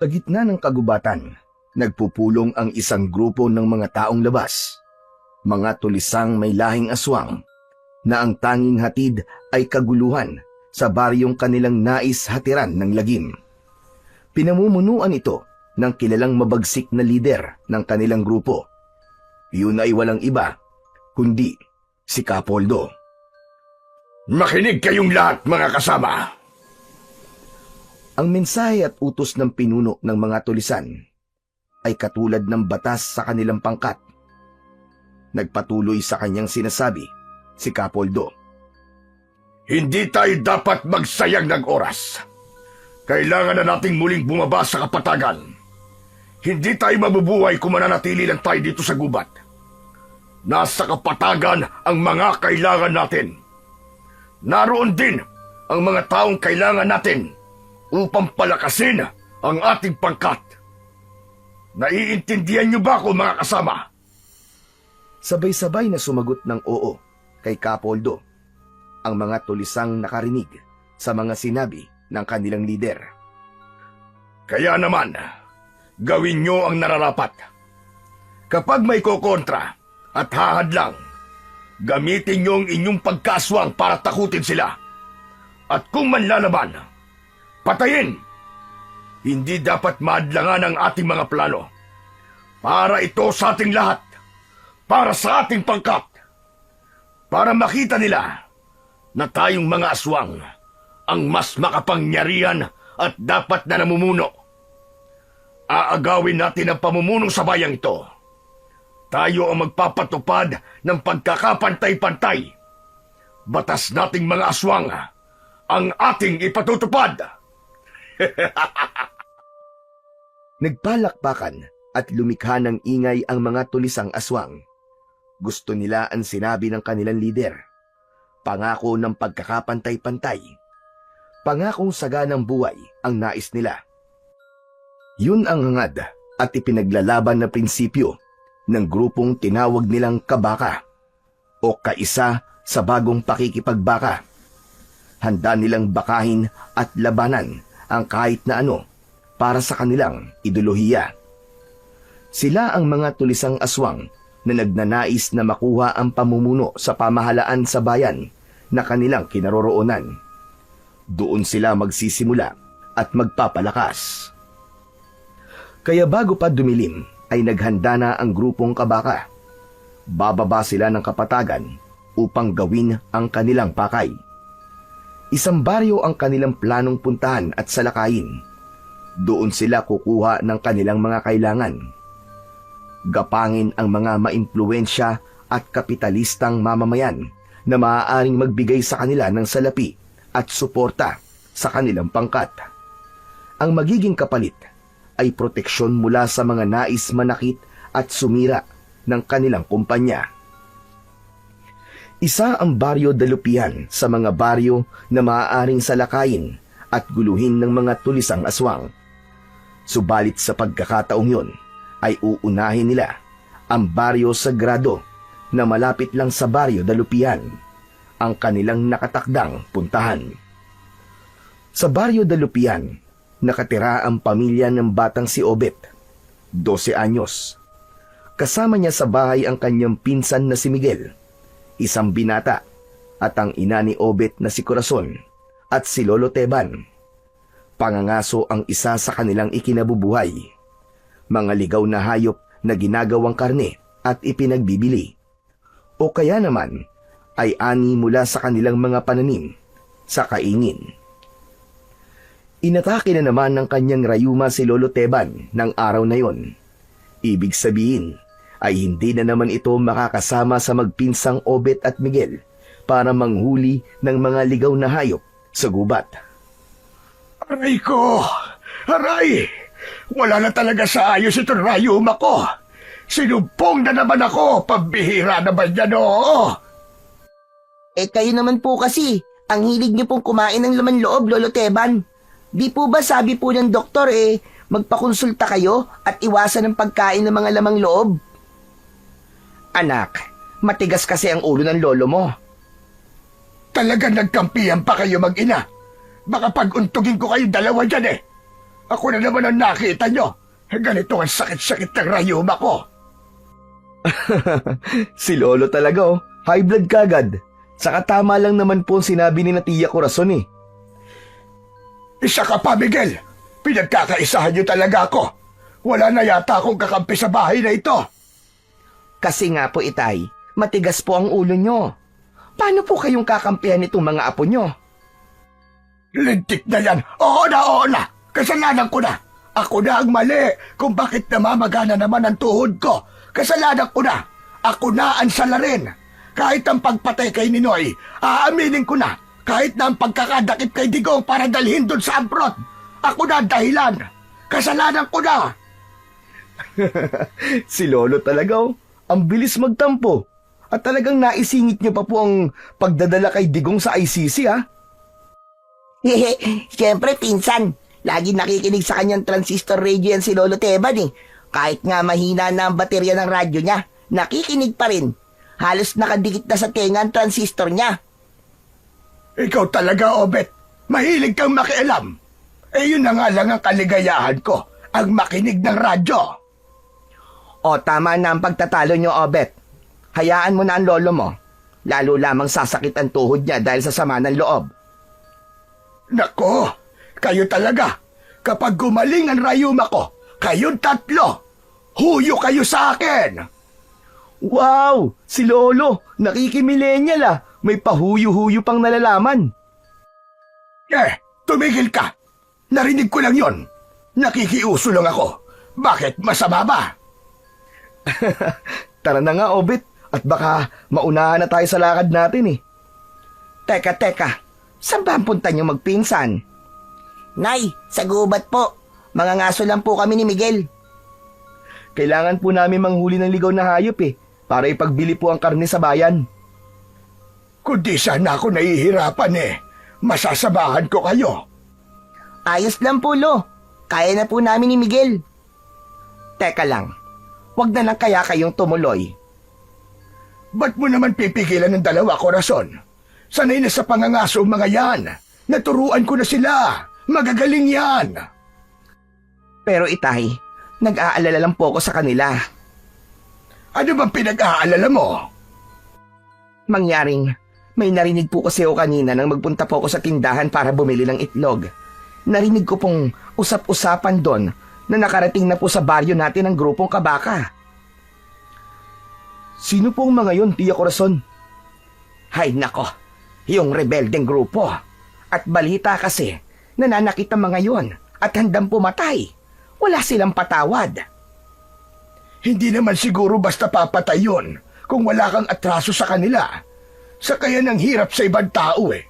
Sa gitna ng kagubatan, nagpupulong ang isang grupo ng mga taong labas, mga tulisang may lahing aswang, na ang tanging hatid ay kaguluhan sa baryong kanilang nais hatiran ng lagim. Pinamumunuan ito ng kilalang mabagsik na lider ng kanilang grupo. Yun ay walang iba, kundi si Kapoldo. Makinig kayong lahat, mga kasama! Ang mensahe at utos ng pinuno ng mga tulisan ay katulad ng batas sa kanilang pangkat. Nagpatuloy sa kanyang sinasabi si Kapoldo. Hindi tayo dapat magsayang ng oras. Kailangan na nating muling bumaba sa kapatagan. Hindi tayo mabubuhay kung mananatili lang tayo dito sa gubat. Nasa kapatagan ang mga kailangan natin. Naroon din ang mga taong kailangan natin upang palakasin ang ating pangkat. Naiintindihan niyo ba ako, mga kasama? Sabay-sabay na sumagot ng oo kay Kapoldo ang mga tulisang nakarinig sa mga sinabi ng kanilang lider. Kaya naman, gawin niyo ang nararapat. Kapag may kokontra at hahadlang, gamitin niyo ang inyong pagkaswang para takutin sila. At kung manlalaban, patayin! Hindi dapat maadlangan ang ating mga plano. Para ito sa ating lahat. Para sa ating pangkat. Para makita nila na tayong mga aswang ang mas makapangyarihan at dapat na namumuno. Aagawin natin ang pamumuno sa bayang ito. Tayo ang magpapatupad ng pagkakapantay-pantay. Batas nating mga aswang ang ating ipatutupad. Nagpalakpakan at lumikha ng ingay ang mga tulisang aswang. Gusto nila ang sinabi ng kanilang lider. Pangako ng pagkakapantay-pantay. Pangakong saganang buhay ang nais nila. Yun ang hangad at ipinaglalaban na prinsipyo ng grupong tinawag nilang Kabaka o Kaisa sa bagong pakikipagbaka. Handa nilang bakahin at labanan ang kahit na ano para sa kanilang ideolohiya. Sila ang mga tulisang aswang na nagnanais na makuha ang pamumuno sa pamahalaan sa bayan na kanilang kinaroroonan. Doon sila magsisimula at magpapalakas. Kaya bago pa dumilim ay naghanda na ang grupong Kabaka. Bababa sila ng kapatagan upang gawin ang kanilang pakay. Isang baryo ang kanilang planong puntahan at salakayin. Doon sila kukuha ng kanilang mga kailangan. Gapangin ang mga maimpluwensya at kapitalistang mamamayan na maaaring magbigay sa kanila ng salapi at suporta sa kanilang pangkat. Ang magiging kapalit ay proteksyon mula sa mga nais manakit at sumira ng kanilang kumpanya. Isa ang Baryo Dalupian sa mga baryo na maaaring salakayin at guluhin ng mga tulisang aswang. Subalit sa pagkakataong yun ay uunahin nila ang Baryo Sagrado na malapit lang sa Baryo Dalupian, ang kanilang nakatakdang puntahan. Sa Baryo Dalupian, nakatira ang pamilya ng batang si Obet, 12 anyos. Kasama niya sa bahay ang kanyang pinsan na si Miguel, isang binata, at ang ina ni Obet na si Corazon at si Lolo Teban. Pangangaso ang isa sa kanilang ikinabubuhay. Mga ligaw na hayop na ginagawang karne at ipinagbibili. O kaya naman ay ani mula sa kanilang mga pananim sa kaingin. Inatake na naman ng kanyang rayuma si Lolo Teban ng araw na yon. Ibig sabihin ay hindi na naman ito makakasama sa magpinsang Obet at Miguel para manghuli ng mga ligaw na hayop sa gubat. Aray ko! Aray! Wala na talaga sa ayos itong rayuma ko. Sinumpong na naman ako. Pambihira naman yan, oo. Kayo naman po kasi, ang hilig niyo pong kumain ng laman loob, Lolo Teban. Di po ba sabi po ng doktor magpakonsulta kayo at iwasan ang pagkain ng mga lamang loob? Anak, matigas kasi ang ulo ng lolo mo. Talagang nagkampihan pa kayo mag-ina. Baka pag-untugin ko kayo dalawa dyan Ako na naman ang nakita nyo. Ganito ang sakit-sakit ng rayuma ko. Si Lolo talaga oh. High blood kagad. Saka tama lang naman po ang sinabi ni na Tia Corazon eh. Isa ka pa, Miguel. Pinagkakaisahan nyo talaga ako. Wala na yata akong kakampi sa bahay na ito. Kasi nga po, Itay, matigas po ang ulo nyo. Paano po kayong kakampihan nitong mga apo nyo? Lintik na yan. Oo na. Kasalanan ko na. Ako na ang mali kung bakit namamagana naman ang tuhod ko. Kasalanan ko na. Ako na ang salarin. Kahit ang pagpatay kay Ninoy, aaminin ko na. Kahit na ang pagkakadakip kay Digong para dalhin doon sa abroad. Ako na ang dahilan. Kasalanan ko na. Si Lolo talaga oh. Ang bilis magtampo. At talagang naisingit niyo pa po ang pagdadala kay Digong sa ICC ha. Siyempre, pinsan. Lagi nakikinig sa kanyang transistor radio yan si Lolo Teban eh. Kahit nga mahina na ang baterya ng radyo niya, nakikinig pa rin. Halos nakadikit na sa tenga ang transistor niya. Ikaw talaga, Obet. Mahilig kang makialam. Yun na nga lang ang kaligayahan ko, ang makinig ng radyo. O, tama na ang pagtatalo niyo, Obet. Hayaan mo na ang lolo mo. Lalo lamang sasakit ang tuhod niya dahil sa sama ng loob. Nako, kayo talaga. Kapag gumaling ang rayuma ko, kayong tatlo, huyo kayo sa akin. Wow! Si Lolo! Nakikimillennial ah! May pahuyo-huyo pang nalalaman. Tumigil ka. Narinig ko lang yon. Nakikiuso lang ako. Bakit masama ba? Tara na nga, Obet. At baka maunahan na tayo sa lakad natin eh. Teka. Saan ba ang punta niyo magpinsan? Nay, sa gubat po. Mga ngaso lang po kami ni Miguel. Kailangan po namin manghuli ng ligaw na hayop eh. Para ipagbili po ang karne sa bayan. Kundi sana ako nahihirapan eh. Masasabahan ko kayo. Ayos lang po, Lo. Kaya na po namin ni Miguel. Teka lang. Wag na lang kaya kayong tumuloy. Ba't mo naman pipigilan ng dalawa, Corazon? Sanay na sa pangangaso ang mga yan. Naturuan ko na sila. Magagaling yan. Pero Itay, nag-aalala lang po ako sa kanila. Ano bang pinag-aalala mo? Mangyaring, may narinig po kasi ako kanina nang magpunta po ako sa tindahan para bumili ng itlog. Narinig ko pong usap-usapan doon na nakarating na po sa baryo natin ang grupong kabaka. Sino po ang mga yon, Tia Corazon? Hay nako, yung rebeldeng grupo. At balita kasi, nananakit ang mga yon at handang pumatay. Wala silang patawad. Hindi naman siguro basta papatay yun kung wala kang atraso sa kanila. Sa kaya ng hirap sa ibang tao eh.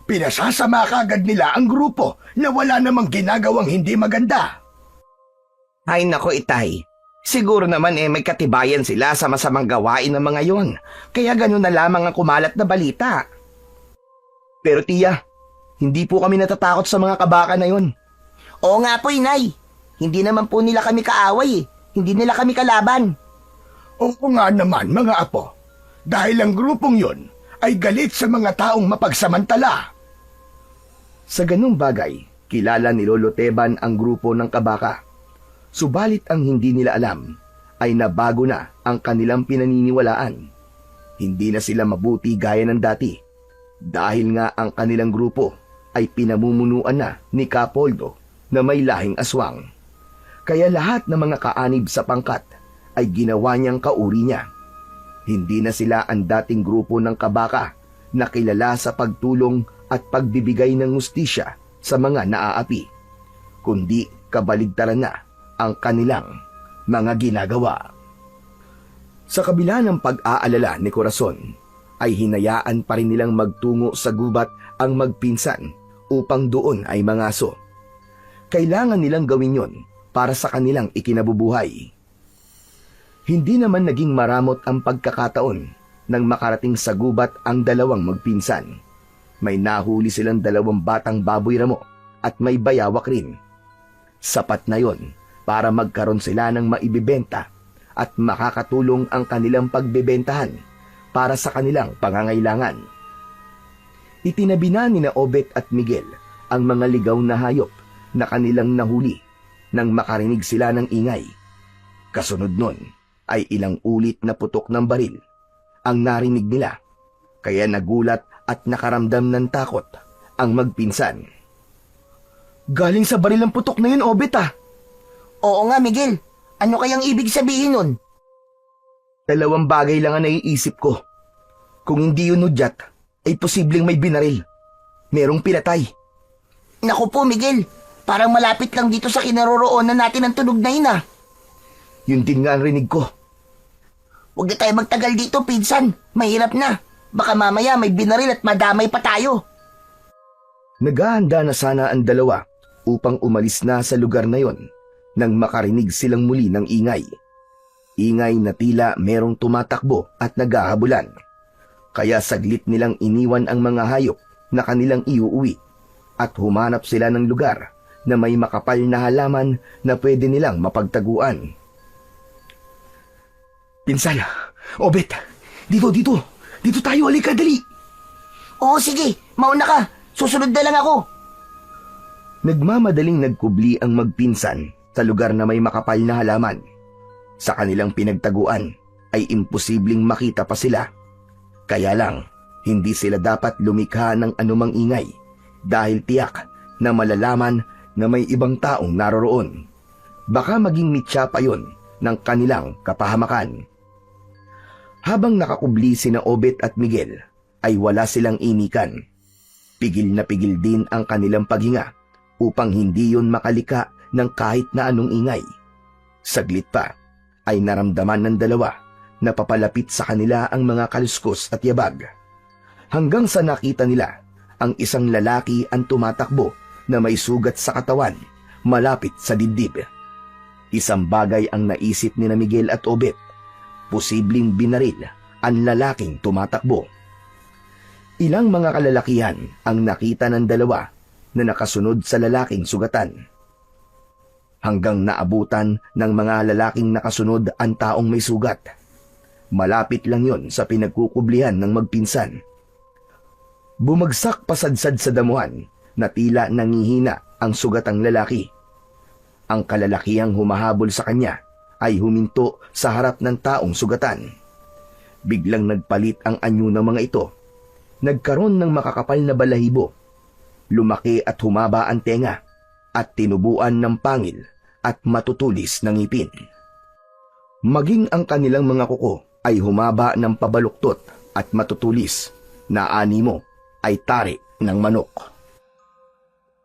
Pinasasama kagad nila ang grupo na wala namang ginagawang hindi maganda. Ay nako, Itay. Siguro naman may katibayan sila sa masamang gawain ng mga yon. Kaya ganun na lamang ang kumalat na balita. Pero Tia, hindi po kami natatakot sa mga kabaka na yon. Oo nga po, Inay. Hindi naman po nila kami kaaway. Hindi nila kami kalaban. Oo nga naman, mga apo. Dahil ang grupong yon ay galit sa mga taong mapagsamantala. Sa ganung bagay, kilala ni Lolo Teban ang grupo ng kabaka. Subalit ang hindi nila alam ay nabago na ang kanilang pinaniniwalaan. Hindi na sila mabuti gaya ng dati dahil nga ang kanilang grupo ay pinamumunuan na ni Capoldo na may lahing aswang. Kaya lahat ng mga kaanib sa pangkat ay ginawa niyang kauri niya. Hindi na sila ang dating grupo ng kabaka na kilala sa pagtulong at pagbibigay ng hustisya sa mga naaapi, kundi kabaligtaran na ang kanilang mga ginagawa. Sa kabila ng pag-aalala ni Corazon, ay hinayaan pa rin nilang magtungo sa gubat ang magpinsan upang doon ay mangaso. Kailangan nilang gawin yon para sa kanilang ikinabubuhay. Hindi naman naging maramot ang pagkakataon nang makarating sa gubat ang dalawang magpinsan. May nahuli silang 2 batang baboy ramo at may bayawak rin. Sapat na yon para magkaroon sila ng maibibenta at makakatulong ang kanilang pagbebentahan para sa kanilang pangangailangan. Itinabi na ni Obet at Miguel ang mga ligaw na hayop na kanilang nahuli nang makarinig sila ng ingay. Kasunod nun ay ilang ulit na putok ng baril ang narinig nila, kaya nagulat at nakaramdam ng takot ang magpinsan. Galing sa baril ang putok na yun, Obet ah. Oo nga, Miguel. Ano kayang ibig sabihin nun? Dalawang bagay lang ang naiisip ko. Kung hindi yun hudyat, ay posibleng may binaril. Merong pinatay. Naku po, Miguel. Parang malapit lang dito sa kinaroroonan natin ang tunog na yun ah. Yun din nga ang rinig ko. Huwag na tayo magtagal dito, pinsan. Mahirap na. Baka mamaya may binaril at madamay pa tayo. Naghahanda na sana ang dalawa upang umalis na sa lugar na yon nang makarinig silang muli ng ingay. Ingay na tila merong tumatakbo at naghahabulan. Kaya saglit nilang iniwan ang mga hayop na kanilang iuuwi at humanap sila ng lugar na may makapal na halaman na pwede nilang mapagtaguan. Pinsan, Obet, dito tayo, halika, dali. Oo, sige. Mauna ka. Susunod na lang ako. Nagmamadaling nagkubli ang magpinsan sa lugar na may makapal na halaman. Sa kanilang pinagtaguan ay imposibleng makita pa sila. Kaya lang, hindi sila dapat lumikha ng anumang ingay dahil tiyak na malalaman na may ibang taong naroroon. Baka maging mitya pa yon ng kanilang kapahamakan. Habang nakakubli sina Obet at Miguel, ay wala silang inikan. Pigil na pigil din ang kanilang paghinga upang hindi yon makalika ng kahit na anong ingay. Saglit pa ay naramdaman ng dalawa na papalapit sa kanila ang mga kaluskos at yabag. Hanggang sa nakita nila ang isang lalaki ang tumatakbo na may sugat sa katawan malapit sa dibdib. Isang bagay ang naisip ni Miguel at Obet. Posibleng binaril ang lalaking tumatakbo. Ilang mga kalalakihan ang nakita ng dalawa na nakasunod sa lalaking sugatan. Hanggang naabutan ng mga lalaking nakasunod ang taong may sugat. Malapit lang yon sa pinagkukublihan ng magpinsan. Bumagsak pasadsad sa damuhan na tila nangihina ang sugatang lalaki. Ang kalalakihang humahabol sa kanya ay huminto sa harap ng taong sugatan. Biglang nagpalit ang anyo ng mga ito. Nagkaroon ng makakapal na balahibo. Lumaki at humaba ang tenga at tinubuan ng pangil at matutulis ng ngipin. Maging ang kanilang mga kuko ay humaba ng pabaluktot at matutulis na animo ay tari ng manok.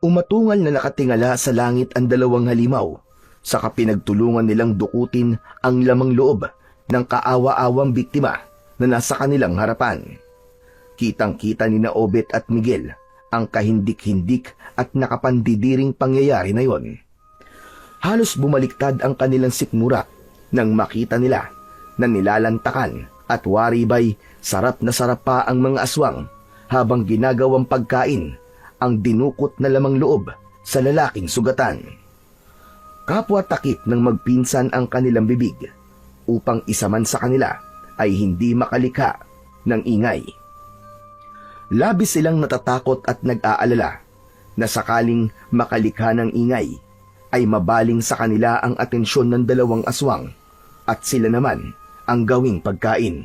Umatungal na nakatingala sa langit ang dalawang halimaw, saka pinagtulungan nilang dukutin ang lamang loob ng kaawa-awang biktima na nasa kanilang harapan. Kitang-kita ni Obet at Miguel ang kahindik-hindik at nakapandidiring pangyayari na yon. Halos bumaliktad ang kanilang sikmura nang makita nila na nilalantakan at waribay sarap na sarap pa ang mga aswang habang ginagawang pagkain ang dinukot na lamang loob sa lalaking sugatan. Kapwa takip ng magpinsan ang kanilang bibig upang isa man sa kanila ay hindi makalika ng ingay. Labis silang natatakot at nag-aalala na sakaling makalika ng ingay ay mabaling sa kanila ang atensyon ng dalawang aswang at sila naman ang gawing pagkain.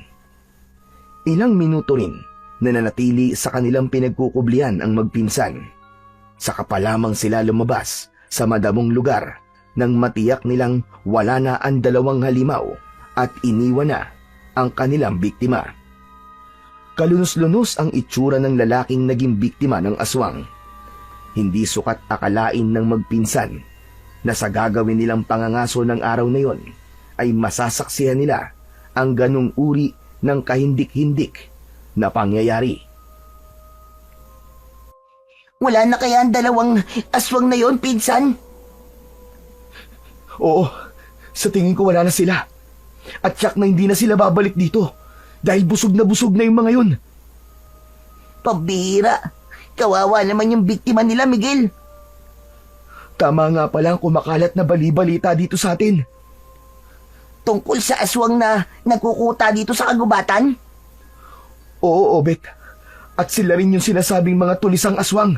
Ilang minuto rin na nanatili sa kanilang pinagkukublihan ang magpinsan. Saka pa lamang sila lumabas sa madamong lugar nang matiyak nilang wala na ang dalawang halimaw at iniwan na ang kanilang biktima. Kalunos-lunos ang itsura ng lalaking naging biktima ng aswang. Hindi sukat akalain ng magpinsan na sa gagawin nilang pangangaso ng araw na yon ay masasaksihan nila ang ganong uri ng kahindik-hindik na pangyayari. Wala na kaya ang dalawang aswang na yon, pinsan? Oo, sa tingin ko wala na sila. At tiyak na hindi na sila babalik dito dahil busog na yung mga yun. Pambihira. Kawawa naman yung biktima nila, Miguel. Tama nga pala ang kumakalat na bali-balita dito sa atin. Tungkol sa aswang na nagkukuta dito sa kagubatan? Oo, Obet. At sila rin yung sinasabing mga tulisang aswang.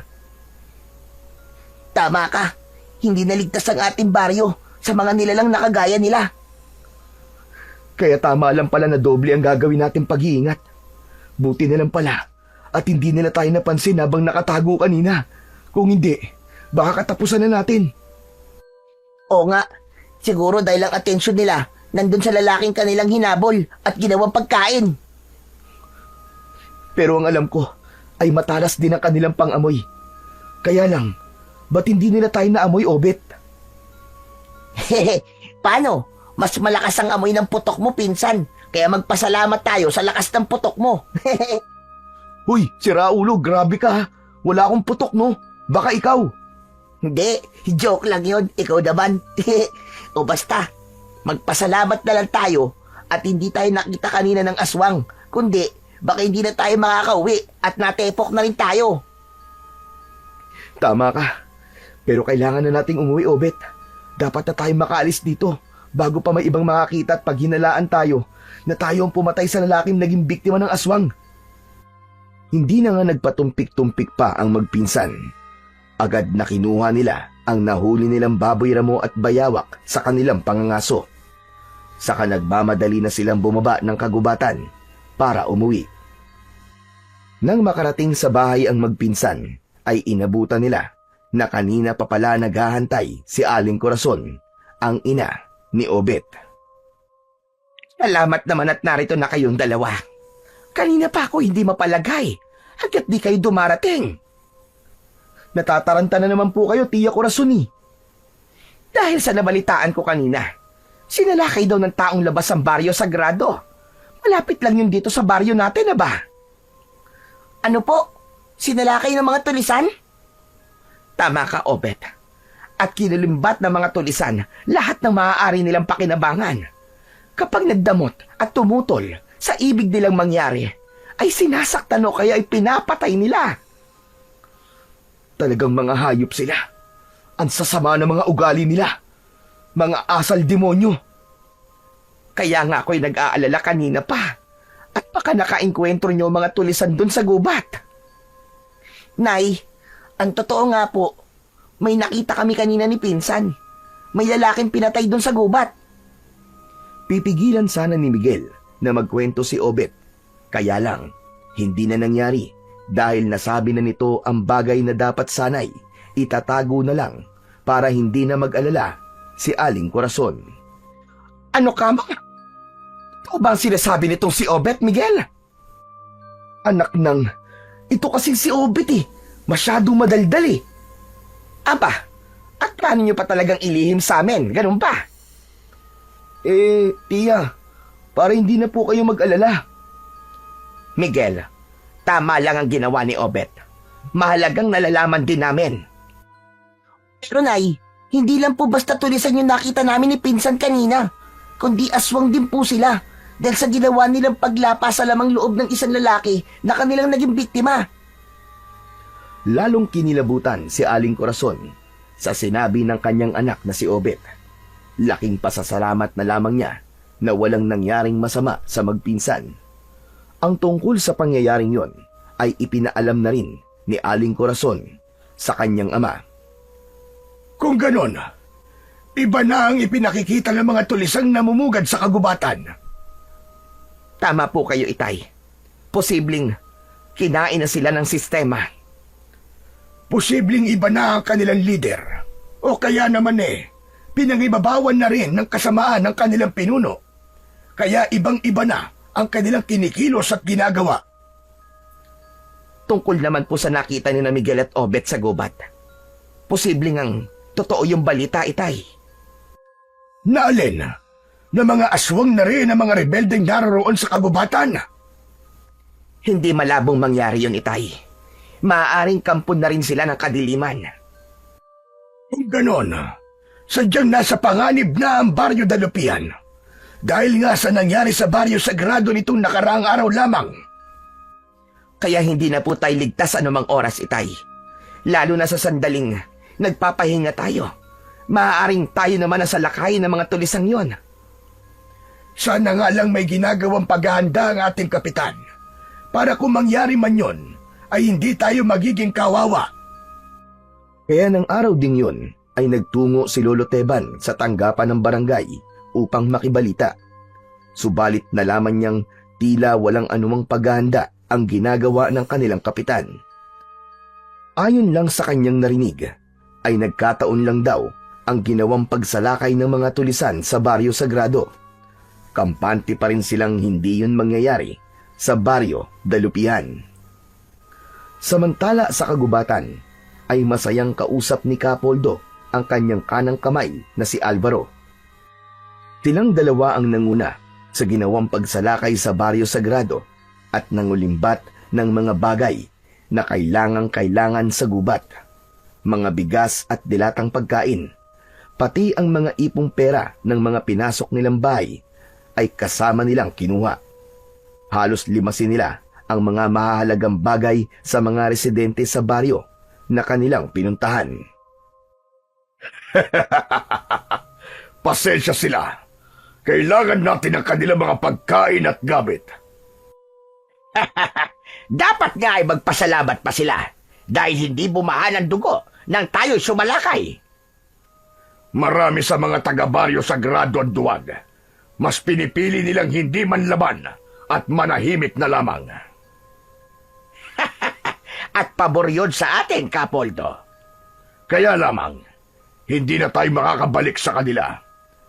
Tama ka. hindi naligtas ang ating baryo sa mga nilalang na kagaya nila. Kaya tama lang pala na doble ang gagawin natin pag-iingat. Buti na lang pala at hindi nila tayo napansin habang nakatago kanina. Kung hindi, baka katapusan na natin. Oo nga, siguro dahil ang atensyon nila nandun sa lalaking kanilang hinabol at ginawang pagkain. Pero ang alam ko ay matalas din ang kanilang pang-amoy. Kaya lang, ba't hindi nila tayo naamoy, Obet? Hehe, paano? Mas malakas ang amoy ng putok mo, pinsan. Kaya magpasalamat tayo sa lakas ng putok mo. Huy, si Raulo, grabe ka ha. Wala akong putok, no? Baka ikaw. Hindi, joke lang yun. Ikaw naman. O basta, magpasalamat na lang tayo at hindi tayo nakita kanina ng aswang. Kundi, baka hindi na tayo makakauwi at natepok na rin tayo. Tama ka. Pero kailangan na nating umuwi, Obet. Dapat na tayo makaalis dito bago pa may ibang makakita at pag hinalaan tayo na tayo ang pumatay sa lalaking naging biktima ng aswang. Hindi na nga nagpatumpik-tumpik pa ang magpinsan. Agad na kinuha nila ang nahuli nilang baboy ramo at bayawak sa kanilang pangangaso. Saka nagmamadali na silang bumaba ng kagubatan para umuwi. Nang makarating sa bahay ang magpinsan, ay inabutan nila na kanina pa pala naghahantay si Aling Corazon, ang ina ni Obet. Salamat naman at narito na kayong dalawa. Kanina pa ako hindi mapalagay hanggat di kayo dumarating. Natataranta na naman po kayo, Tiya Corazon eh. Dahil sa nabalitaan ko kanina, sinalakay daw ng taong labas ang baryo sagrado. Malapit lang yun dito sa baryo natin na ba? Ano po? Sinalakay ng mga tulisan? Tama ka, Obet. At kinilimbat ng mga tulisan lahat ng maaari nilang pakinabangan. Kapag nagdamot at tumutol sa ibig nilang mangyari, ay sinasaktan o kaya ay pinapatay nila. Talagang mga hayop sila. Ang sasama ng mga ugali nila. Mga asal demonyo. Kaya nga ako'y nag-aalala kanina pa. At baka nakaengkwentro niyo mga tulisan dun sa gubat. Nay, ang totoo nga po, may nakita kami kanina ni Pinsan. May lalaking pinatay dun sa gubat. Pipigilan sana ni Miguel na magkwento si Obet. Kaya lang, hindi na nangyari dahil nasabi na nito ang bagay na dapat sanay itatago na lang para hindi na mag-alala si Aling Corazon. Ano ka mga? Ito ba ang sinasabi nitong si Obet, Miguel? Anak ng... Ito kasing si Obet eh. Masyadong madaldal eh. Aba, at paano nyo pa talagang ilihim sa amin? Ganun ba? Tiya, para hindi na po kayo mag-alala. Miguel, tama lang ang ginawa ni Obet. Mahalagang nalalaman din namin. Pero Nay, hindi lang po basta tulisan yung nakita namin ni Pinsan kanina, kundi aswang din po sila dahil sa ginawa nilang paglapa sa lamang loob ng isang lalaki na kanilang naging biktima. Lalong kinilabutan si Aling Corazon sa sinabi ng kanyang anak na si Obet. Laking pasasalamat na lamang niya na walang nangyaring masama sa magpinsan. Ang tungkol sa pangyayaring yon ay ipinaalam na rin ni Aling Corazon sa kanyang ama. Kung ganon, iba na ang ipinakikita ng mga tulisang namumugad sa kagubatan. Tama po kayo, Itay. Posibleng kinain na sila ng sistema. Posibleng iba na ang kanilang leader. O kaya naman pinangibabawan na rin ng kasamaan ng kanilang pinuno. Kaya ibang-iba na ang kanilang kinikilos at ginagawa. Tungkol naman po sa nakita ni na Miguel at Obet sa gubat. Posibleng ang totoo yung balita, Itay. Naalin na mga aswang na rin ang mga rebeldeng naroroon sa kagubatan. Hindi malabong mangyari yun, Itay. Maaaring kampon na rin sila ng kadiliman. Kung ganon, sadyang nasa panganib na ang Baryo Dalupian. Dahil nga sa nangyari sa Baryo Sagrado nitong nakaraang araw lamang. Kaya hindi na po tayo ligtas anumang oras, Itay. Lalo na sa sandaling nagpapahinga tayo. Maaaring tayo naman ang salakay ng mga tulisang yon. Sana nga lang may ginagawang paghahanda ang ating kapitan. Para kung mangyari man yon, ay hindi tayo magiging kawawa. Kaya ng araw ding yun ay nagtungo si Lolo Teban sa tanggapan ng barangay upang makibalita. Subalit nalaman niyang tila walang anumang paghahanda ang ginagawa ng kanilang kapitan. Ayon lang sa kanyang narinig, ay nagkataon lang daw ang ginawang pagsalakay ng mga tulisan sa Baryo Sagrado. Kampante pa rin silang hindi yun mangyayari sa Baryo Dalupihan. Samantala sa kagubatan, ay masayang kausap ni Kapoldo ang kanyang kanang kamay na si Alvaro. Silang dalawa ang nanguna sa ginawang pagsalakay sa Baryo Sagrado at nangulimbat ng mga bagay na kailangang-kailangan sa gubat. Mga bigas at dilatang pagkain, pati ang mga ipong pera ng mga pinasok nilang bahay ay kasama nilang kinuha. Halos limasin nila ang mga mahahalagang bagay sa mga residente sa baryo na kanilang pinuntahan. Pasensya sila. Kailangan natin ang kanilang mga pagkain at gamit. Dapat nga ay magpasalamat pa sila dahil hindi bumahan ang dugo nang tayo'y sumalakay. Marami sa mga taga-Baryo Sagrado ang duwag. Mas pinipili nilang hindi manlaban at manahimik na lamang. At pabor yun sa atin, Kapoldo. Kaya lamang, hindi na tayo makakabalik sa kanila.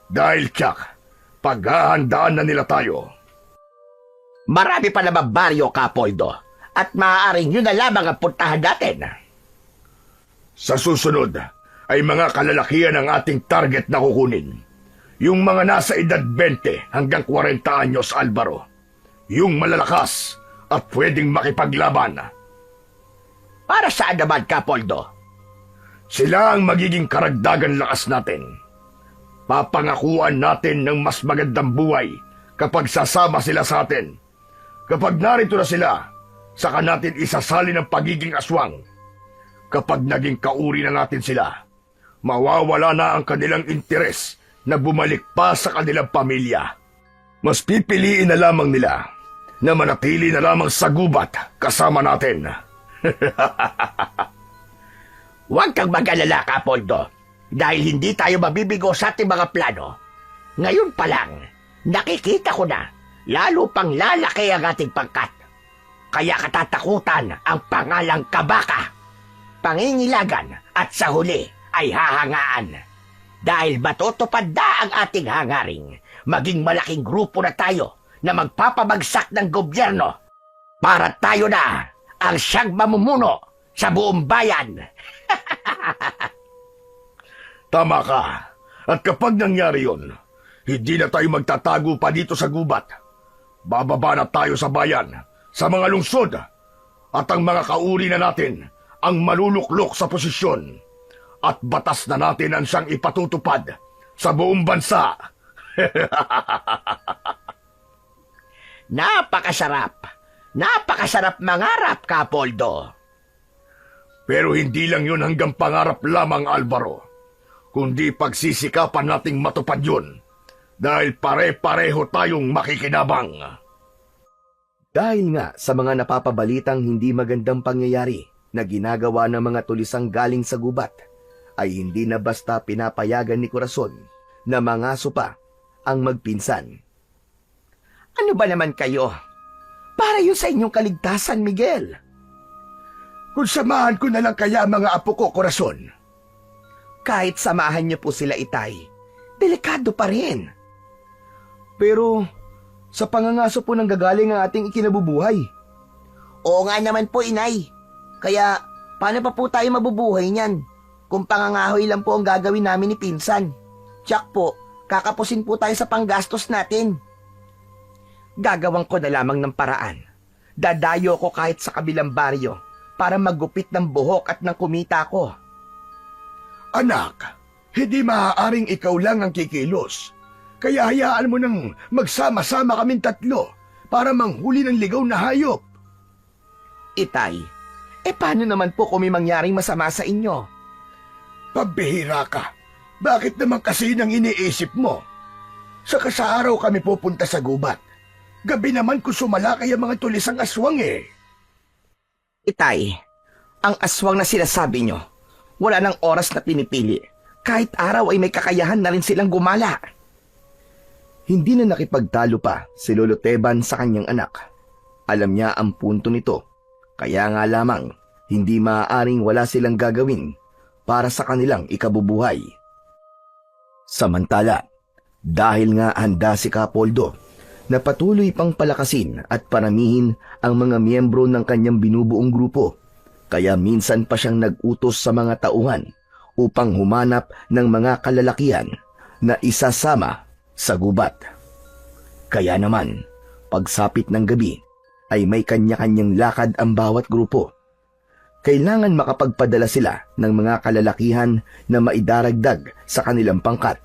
Dahil tiyak, paghahandaan na nila tayo. Marami pa naman baryo, Kapoldo, at maaaring yun na lamang ang puntahan natin. Sa susunod, ay mga kalalakihan ang ating target na kukunin. Yung mga nasa edad 20 hanggang 40 anyos, Alvaro. Yung malalakas at pwedeng makipaglaban. Para saan naman, Kapoldo? Sila ang magiging karagdagan lakas natin. Papangakuan natin ng mas magandang buhay kapag sasama sila sa atin. Kapag narito na sila, saka natin isasali ng pagiging aswang. Kapag naging kauri na natin sila, mawawala na ang kanilang interes na bumalik pa sa kanilang pamilya. Mas pipiliin na lamang nila na manatili na lamang sa gubat kasama natin. Huwag kang mag-alala, Kapoldo, dahil hindi tayo mabibigo sa ating mga plano. Ngayon pa lang, nakikita ko na, lalo pang lalaki ang ating pangkat. Kaya katatakutan ang pangalang Kabaka. Pangingilagan at sa huli ay hahangaan. Dahil matutupad na ang ating hangaring, maging malaking grupo na tayo na magpapabagsak ng gobyerno para tayo na ang siyang mamumuno sa buong bayan. Tama ka. At kapag nangyari yun, hindi na tayo magtatago pa dito sa gubat. Bababa na tayo sa bayan, sa mga lungsod, at ang mga kauri na natin ang maluluklok sa posisyon. At batas na natin ang siyang ipatutupad sa buong bansa. Napakasarap. Napakasarap mangarap, Kapoldo. Pero hindi lang yun hanggang pangarap lamang, Alvaro. Kundi pagsisikapan nating matupad yun. Dahil pare-pareho tayong makikinabang. Dahil nga sa mga napapabalitang hindi magandang pangyayari na ginagawa ng mga tulisang galing sa gubat, ay hindi na basta pinapayagan ni Corazon na mangaso pa ang magpinsan. Ano ba naman kayo? Para yun sa inyong kaligtasan, Miguel. Kung samahan ko na lang kaya mga apo ko, Corazon. Kahit samahan niyo po sila, Itay, delikado pa rin. Pero sa pangangaso po nang gagaling ang ating ikinabubuhay. Oo nga naman po, Inay. Kaya paano pa po tayo mabubuhay niyan kung pangangahoy lang po ang gagawin namin ni Pinsan? Tiyak po, kakapusin po tayo sa panggastos natin. Gagawin ko na lamang ng paraan. Dadayo ko kahit sa kabilang baryo para maggupit ng buhok at ng kumita ko. Anak, hindi maaaring ikaw lang ang kikilos. Kaya hayaan mo nang magsama-sama kaming tatlo para manghuli ng ligaw na hayop. Itay, paano naman po kung may mangyaring masama sa inyo? Pabihira ka. Bakit naman kasi nang iniisip mo? Saka sa araw kami pupunta sa gubat. Gabi naman ko sumalakay ang mga tulisang aswang eh. Itay, ang aswang na sinasabi nyo, wala nang oras na pinipili. Kahit araw ay may kakayahan na rin silang gumala. Hindi na nakipagtalo pa si Lolo Teban sa kanyang anak. Alam niya ang punto nito, kaya nga lamang hindi maaaring wala silang gagawin para sa kanilang ikabubuhay. Samantala, dahil nga handa si Kapoldo na patuloy pang palakasin at paramihin ang mga miyembro ng kanyang binubuong grupo, kaya minsan pa siyang nag-utos sa mga tauhan upang humanap ng mga kalalakihan na isasama sa gubat. Kaya naman, pagsapit ng gabi ay may kanya-kanyang lakad ang bawat grupo. Kailangan makapagpadala sila ng mga kalalakihan na maidaragdag sa kanilang pangkat.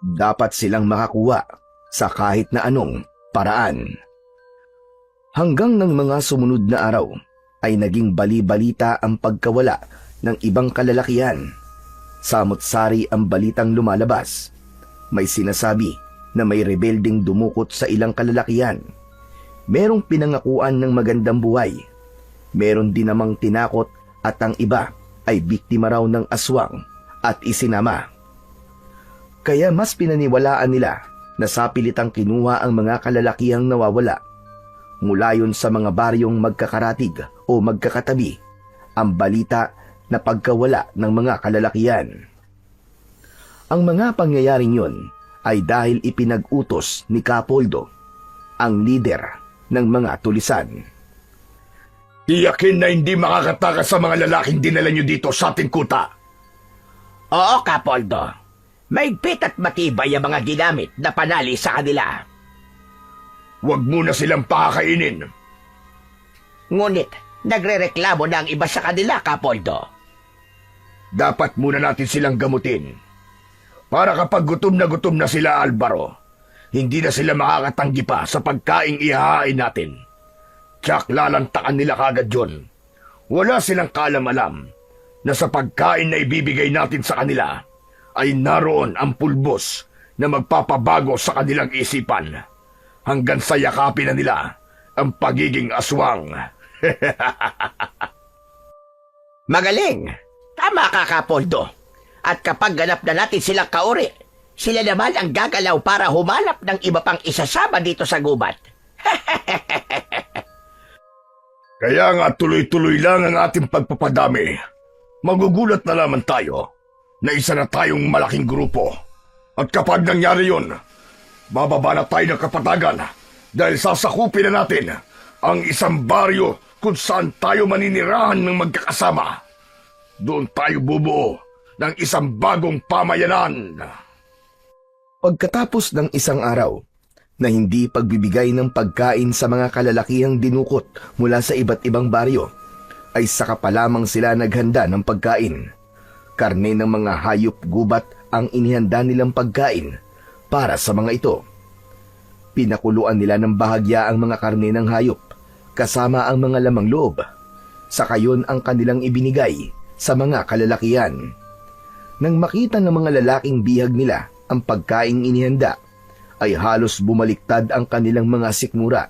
Dapat silang makakuha sa kahit na anong paraan. Hanggang ng mga sumunod na araw ay naging bali-balita ang pagkawala ng ibang kalalakihan. Samot-sari ang balitang lumalabas. May sinasabi na may rebelding dumukot sa ilang kalalakihan. Merong pinangakuan ng magandang buhay. Meron din namang tinakot at ang iba ay biktima raw ng aswang at isinama. Kaya mas pinaniwalaan nila na sapilitang kinuha ang mga kalalakihang nawawala. Mula yun sa mga baryong magkakaratig o magkakatabi, ang balita na pagkawala ng mga kalalakihan. Ang mga pangyayaring yun ay dahil ipinag-utos ni Kapoldo, ang lider ng mga tulisan. Tiyakin na hindi makakatakas sa mga lalaking dinala nyo dito sa ating kuta. Oo, Kapoldo. Maigpit at matibay ang mga ginamit na panali sa kanila. Huwag mo na silang pakakainin. Ngunit, nagrereklamo na ang iba sa kanila, Kapoldo. Dapat muna natin silang gamutin. Para kapag gutom na sila, Alvaro, hindi na sila makakatanggi pa sa pagkaing ihahain natin. Tsak lalantakan nila kagad yun. Wala silang kalam-alam na sa pagkain na ibibigay natin sa kanila ay naroon ang pulbos na magpapabago sa kanilang isipan hanggang sa yakapin na nila ang pagiging aswang. Magaling! Tama ka, Kapoldo. At kapag ganap na natin silang kauri, sila naman ang gagalaw para humanap ng iba pang isasama dito sa gubat. Kaya nga tuloy-tuloy lang ang ating pagpapadami. Magugulat na naman tayo na isa na tayong malaking grupo. At kapag nangyari yun, bababa na tayo ng kapatagan dahil sasakupin na natin ang isang baryo kung saan tayo maninirahan ng magkakasama. Doon tayo bubuo ng isang bagong pamayanan. Pagkatapos ng isang araw na hindi pagbibigay ng pagkain sa mga kalalakihang dinukot mula sa iba't ibang baryo, ay saka pa lamang sila naghanda ng pagkain. Karne ng mga hayop gubat ang inihanda nilang pagkain para sa mga ito. Pinakuluan nila ng bahagya ang mga karne ng hayop kasama ang mga lamang loob. Saka yun ang kanilang ibinigay sa mga kalalakihan. Nang makita ng mga lalaking bihag nila ang pagkaing inihanda, ay halos bumaliktad ang kanilang mga sikmura.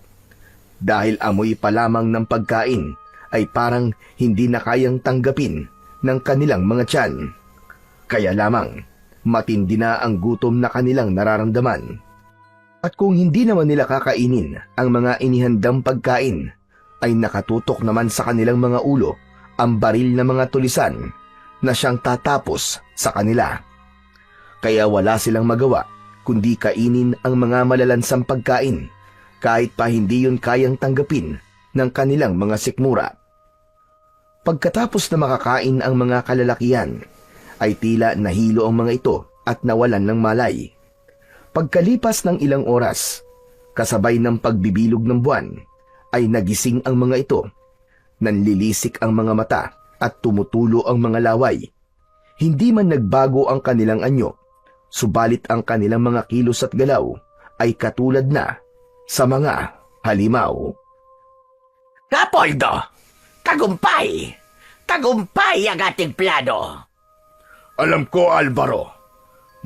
Dahil amoy pa lamang ng pagkain ay parang hindi na kayang tanggapin ng kanilang mga tiyan. Kaya lamang, matindi na ang gutom na kanilang nararamdaman. At kung hindi naman nila kakainin ang mga inihandang pagkain, ay nakatutok naman sa kanilang mga ulo ang baril na mga tulisan na siyang tatapos sa kanila. Kaya wala silang magawa kundi kainin ang mga malalansang pagkain kahit pa hindi yun kayang tanggapin ng kanilang mga sikmura. Pagkatapos na makakain ang mga kalalakihan, ay tila nahilo ang mga ito at nawalan ng malay. Pagkalipas ng ilang oras, kasabay ng pagbibilog ng buwan, ay nagising ang mga ito. Nanlilisik ang mga mata at tumutulo ang mga laway. Hindi man nagbago ang kanilang anyo, subalit ang kanilang mga kilos at galaw ay katulad na sa mga halimaw. Kapoldo! Tagumpay! Tagumpay ang ating plano! Alam ko, Alvaro,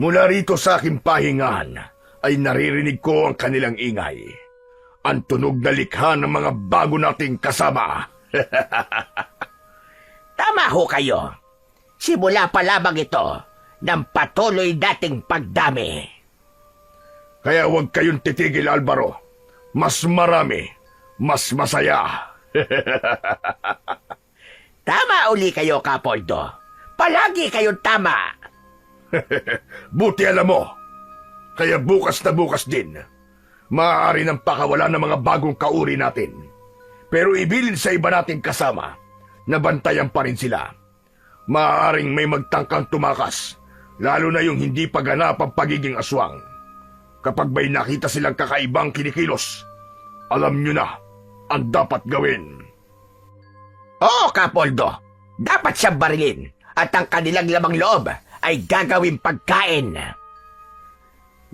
mula rito sa aking pahingahan ay naririnig ko ang kanilang ingay. Ang tunog na likha ng mga bago nating kasama. Tama ho kayo. Simula pa lamang ito, ng patuloy nating pagdami. Kaya huwag kayong titigil, Alvaro. Mas marami, mas masaya. Tama uli kayo, Kapoldo. Palagi kayong tama. Buti alam mo. Kaya bukas na bukas din, maaari ng pakawala ng mga bagong kauri natin. Pero ibilin sa iba nating kasama, nabantayan pa rin sila. Maaaring may magtangkang tumakas, lalo na yung hindi paganap ang pagiging aswang. Kapag may nakita silang kakaibang kinikilos, alam nyo na ang dapat gawin. Oo, Kapoldo. Dapat siyang barilin at ang kanilang lamang loob ay gagawing pagkain.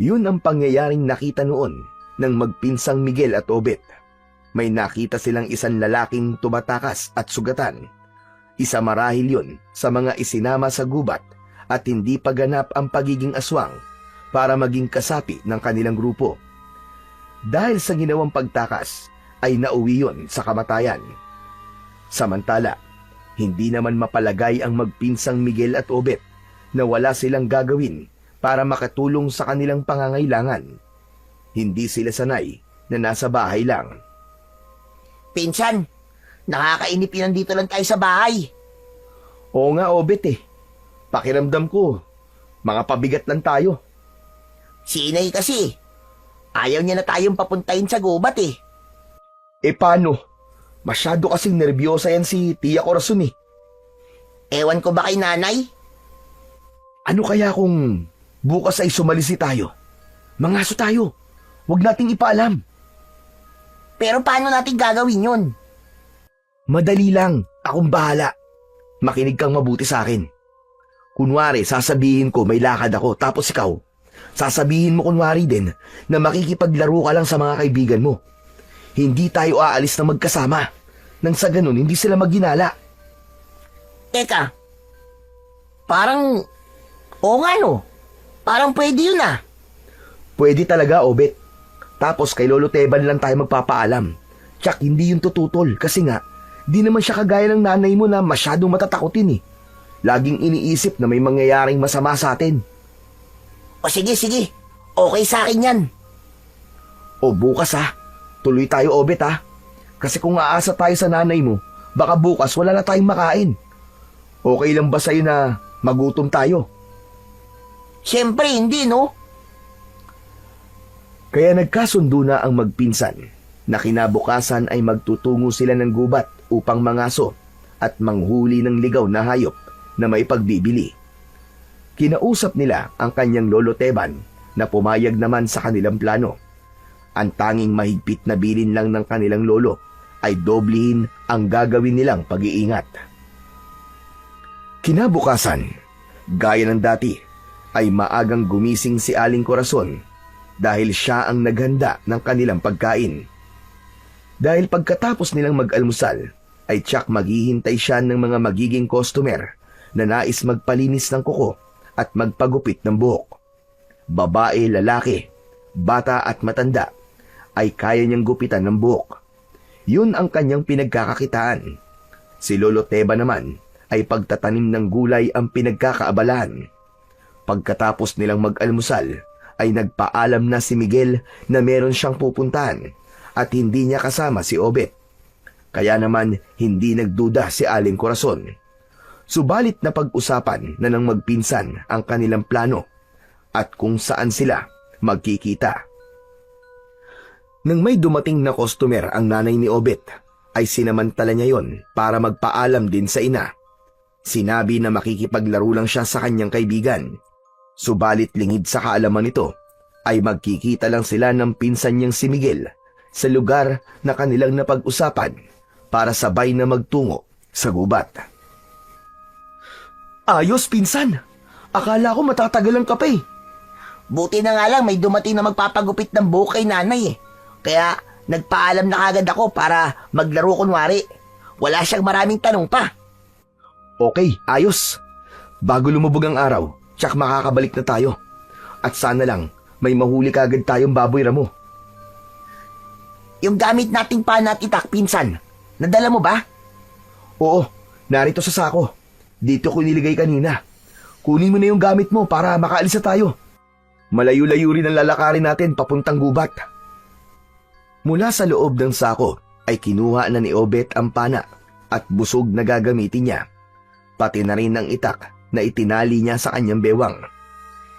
Yun ang pangyayaring nakita noon ng magpinsang Miguel at Obet. May nakita silang isang lalaking tumatakas at sugatan. Isa marahil yun sa mga isinama sa gubat at hindi paganap ang pagiging aswang para maging kasapi ng kanilang grupo. Dahil sa ginawang pagtakas ay nauwi yun sa kamatayan. Samantala, hindi naman mapalagay ang magpinsang Miguel at Obet na wala silang gagawin para makatulong sa kanilang pangangailangan. Hindi sila sanay na nasa bahay lang. Pinsan, nakakainip yun nandito lang tayo sa bahay. Oo nga, Obet eh. Pakiramdam ko, mga pabigat lang tayo. Si Inay kasi, ayaw niya na tayong papuntahin sa gubat eh. E paano? Masyado kasing nervyosa yan si Tia Corazon eh. Ewan ko ba kay nanay? Ano kaya kung bukas ay sumalisi tayo? Mangaso tayo. Huwag nating ipaalam. Pero paano natin gagawin yun? Madali lang. Akong bahala. Makinig kang mabuti sa akin. Kunwari, sasabihin ko may lakad ako, tapos ikaw, sasabihin mo kunwari din na makikipaglaro ka lang sa mga kaibigan mo. Hindi tayo aalis na magkasama. Nang sa ganun, hindi sila magginala. Teka, parang, oo nga no, parang pwede yun ah. Pwede talaga, Obet. Tapos kay Lolo Teban lang tayo magpapaalam. Tsak, hindi yun tututol kasi nga, di naman siya kagaya ng nanay mo na masyadong matatakotin eh. Laging iniisip na may mangyayaring masama sa atin. O sige, okay sa akin yan. O bukas ha, tuloy tayo, Obet ha. Kasi kung aasa tayo sa nanay mo, baka bukas wala na tayong makain. Okay lang ba sa'yo na magutom tayo? Siyempre hindi no. Kaya nagkasundo na ang magpinsan na kinabukasan ay magtutungo sila ng gubat upang mangaso at manghuli ng ligaw na hayop na may pagbibili. Kinausap nila ang kanyang lolo Teban na pumayag naman sa kanilang plano. Ang tanging mahigpit na bilin lang ng kanilang lolo ay doblehin ang gagawin nilang pag-iingat. Kinabukasan, gaya ng dati, ay maagang gumising si Aling Corazon dahil siya ang naghanda ng kanilang pagkain. Dahil pagkatapos nilang mag-almusal, ay tiyak maghihintay siya ng mga magiging customer na nais magpalinis ng kuko at magpagupit ng buhok. Babae, lalaki, bata at matanda ay kaya niyang gupitan ng buhok. Yun ang kanyang pinagkakakitaan. Si Lolo Teba naman ay pagtatanim ng gulay ang pinagkakaabalahan. Pagkatapos nilang mag-almusal, ay nagpaalam na si Miguel na meron siyang pupuntahan at hindi niya kasama si Obet. Kaya naman hindi nagduda si Aling Corazon. Subalit na pag-usapan na ng magpinsan ang kanilang plano at kung saan sila magkikita. Nang may dumating na customer ang nanay ni Obet, ay sinamantala niya yon para magpaalam din sa ina. Sinabi na makikipaglaro lang siya sa kanyang kaibigan. Subalit lingid sa kaalaman nito, ay magkikita lang sila ng pinsan niyang si Miguel sa lugar na kanilang napag-usapan para sabay na magtungo sa gubat. Ayos, pinsan! Akala ko matatagalan ka pa eh. Buti na nga lang may dumating na magpapagupit ng buhok kay nanay eh. Kaya nagpaalam na kagad ako para maglaro kunwari. Wala siyang maraming tanong pa. Okay, ayos. Bago lumubog ang araw, tsak makakabalik na tayo. At sana lang, may mahuli kagad tayong baboy ramo. Yung gamit nating panat itak, pinsan, nadala mo ba? Oo, narito sa sako. Dito ko niligay kanina. kunin mo na yung gamit mo para makaalis na tayo. Malayo-layo rin ang lalakarin natin papuntang gubat. Mula sa loob ng sako ay kinuha na ni Obet ang pana at busog na gagamitin niya. Pati na rin ang itak na itinali niya sa kanyang bewang.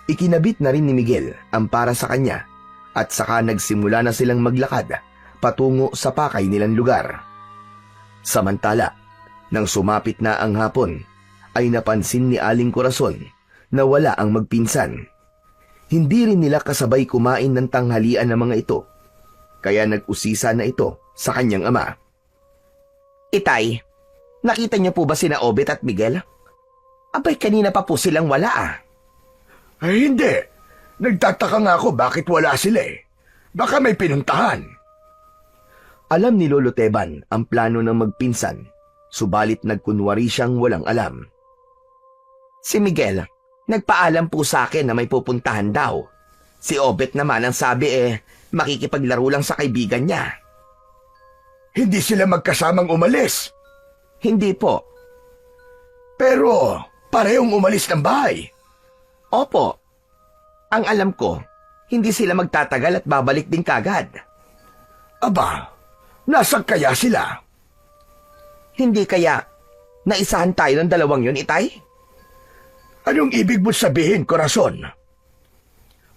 Ikinabit na rin ni Miguel ang para sa kanya at saka nagsimula na silang maglakad patungo sa pakay nilang lugar. Samantala, nang sumapit na ang hapon, ay napansin ni Aling Corazon na wala ang magpinsan. Hindi rin nila kasabay kumain ng tanghalian ng mga ito, kaya nag-usisa na ito sa kanyang ama. Itay, nakita niyo po ba sina Obet at Miguel? Abay, kanina pa po silang wala ah. Ay, hindi. Nagtataka nga ako bakit wala sila eh. Baka may pinuntahan. Alam ni Lolo Teban ang plano ng magpinsan, subalit nagkunwari siyang walang alam. Si Miguel, nagpaalam po sa akin na may pupuntahan daw. Si Obet naman ang sabi makikipaglaro lang sa kaibigan niya. Hindi sila magkasamang umalis. Hindi po. Pero parehong umalis ng bahay. Opo. Ang alam ko, hindi sila magtatagal at babalik din kagad. Aba, nasaan kaya sila? Hindi kaya naisahan tayo ng dalawang yun, Itay? Anong ibig mo sabihin, Corazon?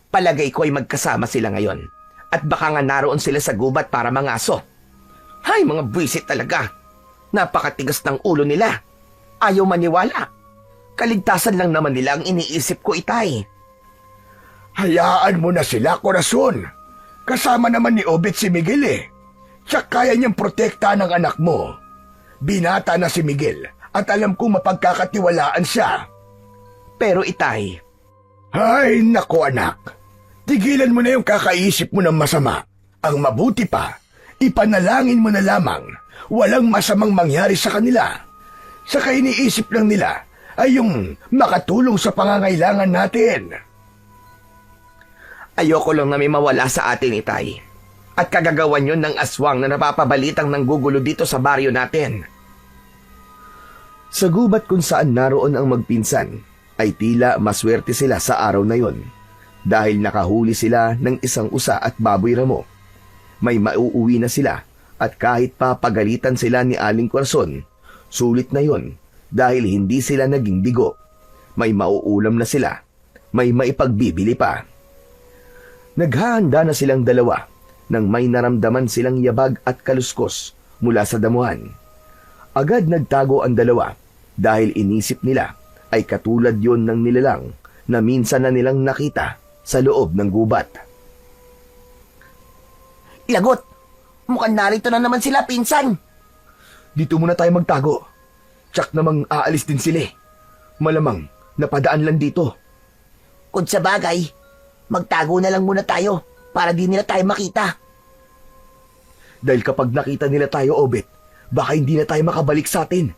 Palagay ko ay magkasama sila ngayon. At baka nga naroon sila sa gubat para mangaso. Hay, mga buwisit talaga. Napakatigas ng ulo nila. Ayaw maniwala. Kaligtasan lang naman nila ang iniisip ko, Itay. Hayaan mo na sila, Corazon. Kasama naman ni Obet si Miguel eh. Siya kaya niyang protektahan ang anak mo. Binata na si Miguel at alam kong mapagkakatiwalaan siya. Pero Itay, Ay, nako anak. Tigilan mo na yung kakaisip mo ng masama. Ang mabuti pa, ipanalangin mo na lamang. Walang masamang mangyari sa kanila. Sa iniisip lang nila ay yung makatulong sa pangangailangan natin. ayoko lang na may mawala sa atin, Itay. At kagagawan yun ng aswang na napapabalitang nanggugulo dito sa baryo natin. Sa gubat kung saan naroon ang magpinsan, ay tila maswerte sila sa araw na yon dahil nakahuli sila ng isang usa at baboy ramo. May mauuwi na sila at kahit pa pagalitan sila ni Aling Corazon, sulit na yon dahil hindi sila naging bigo. May mauulam na sila, may maipagbibili pa. Naghahanda na silang dalawa nang may naramdaman silang yabag at kaluskos mula sa damuhan. Agad nagtago ang dalawa dahil inisip nila ay katulad yon ng nilalang na minsan na nilang nakita sa loob ng gubat. Lagot! Mukhang narito na naman sila, pinsan. Dito muna tayo magtago. Tsak namang aalis din sila. Malamang napadaan lang dito. Kung sa bagay, magtago na lang muna tayo para di nila tayo makita. Dahil kapag nakita nila tayo, Obet, baka hindi na tayo makabalik sa atin.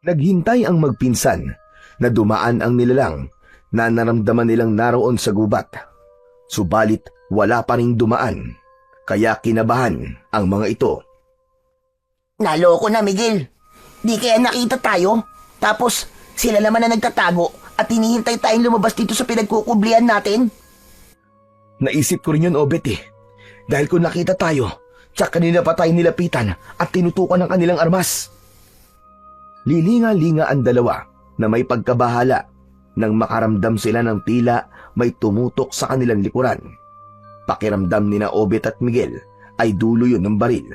Naghintay ang magpinsan na dumaan ang nilalang na naramdaman nilang naroon sa gubat. Subalit wala pa ring dumaan, kaya kinabahan ang mga ito. Naloko na, Miguel. Di kaya nakita tayo, tapos sila naman na nagtatago at hinihintay tayong lumabas dito sa pinagkukublihan natin. Naisip ko rin yun, Obet eh. Dahil kung nakita tayo, tsak kanina pa tayo nilapitan at tinutukan ng kanilang armas. Lilinga-linga ang dalawa na may pagkabahala nang makaramdam sila ng tila may tumutok sa kanilang likuran. Pakiramdam ni na Obet at Miguel ay dulo yun ng baril.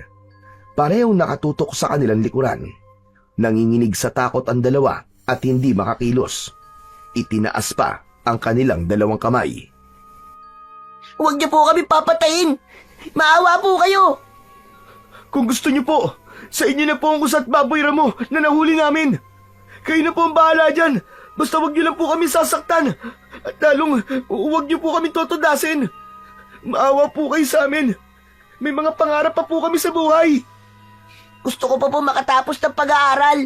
Parehong nakatutok sa kanilang likuran. Nanginginig sa takot ang dalawa at hindi makakilos. Itinaas pa ang kanilang dalawang kamay. Huwag niyo po kami papatayin! Maawa po kayo! Kung gusto niyo po, sa inyo na po ang kusat baboy ramo na nahuli namin. Kayo na po ang bahala dyan. Basta wag niyo lang po kami sasaktan. At lalong huwag niyo po kami totodasin. Maawa po kayo sa amin. May mga pangarap pa po kami sa buhay. Gusto ko pa po makatapos ng pag-aaral.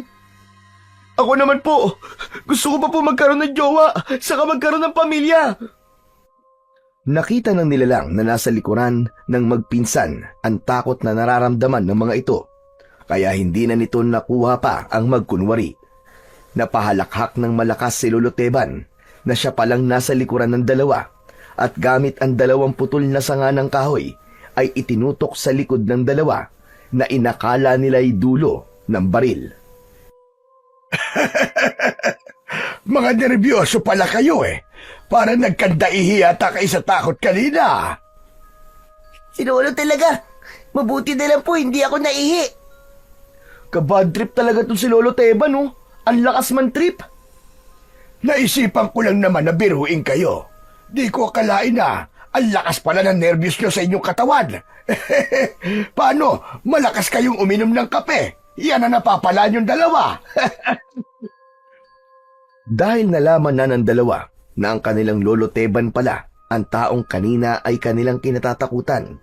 Ako naman po, gusto ko pa po magkaroon ng jowa, saka magkaroon ng pamilya. Nakita ng nilalang na nasa likuran ng magpinsan ang takot na nararamdaman ng mga ito, kaya hindi na nito nakuha pa ang magkunwari. Napahalakhak ng malakas si Lolo Teban na siya palang nasa likuran ng dalawa at gamit ang dalawang putol na sanga ng kahoy ay itinutok sa likod ng dalawa na inakala nila'y dulo ng baril. Mga nervyoso pala kayo eh. Para nagkandaihi yata kayo sa takot kanina. Si Lolo talaga. Mabuti na lang po, hindi ako naihi. Kabad trip talaga to si Lolo Teban, oh. Ang lakas man trip. Naisipan ko lang naman na biruin kayo. Di ko akalain na ang lakas pala ng nervyos nyo sa inyong katawan. Paano? Malakas kayong uminom ng kape. Yan ang napapala niyong dalawa. Dahil nalaman na ng dalawa na ang kanilang Lolo Teban pala ang taong kanina ay kanilang kinatatakutan,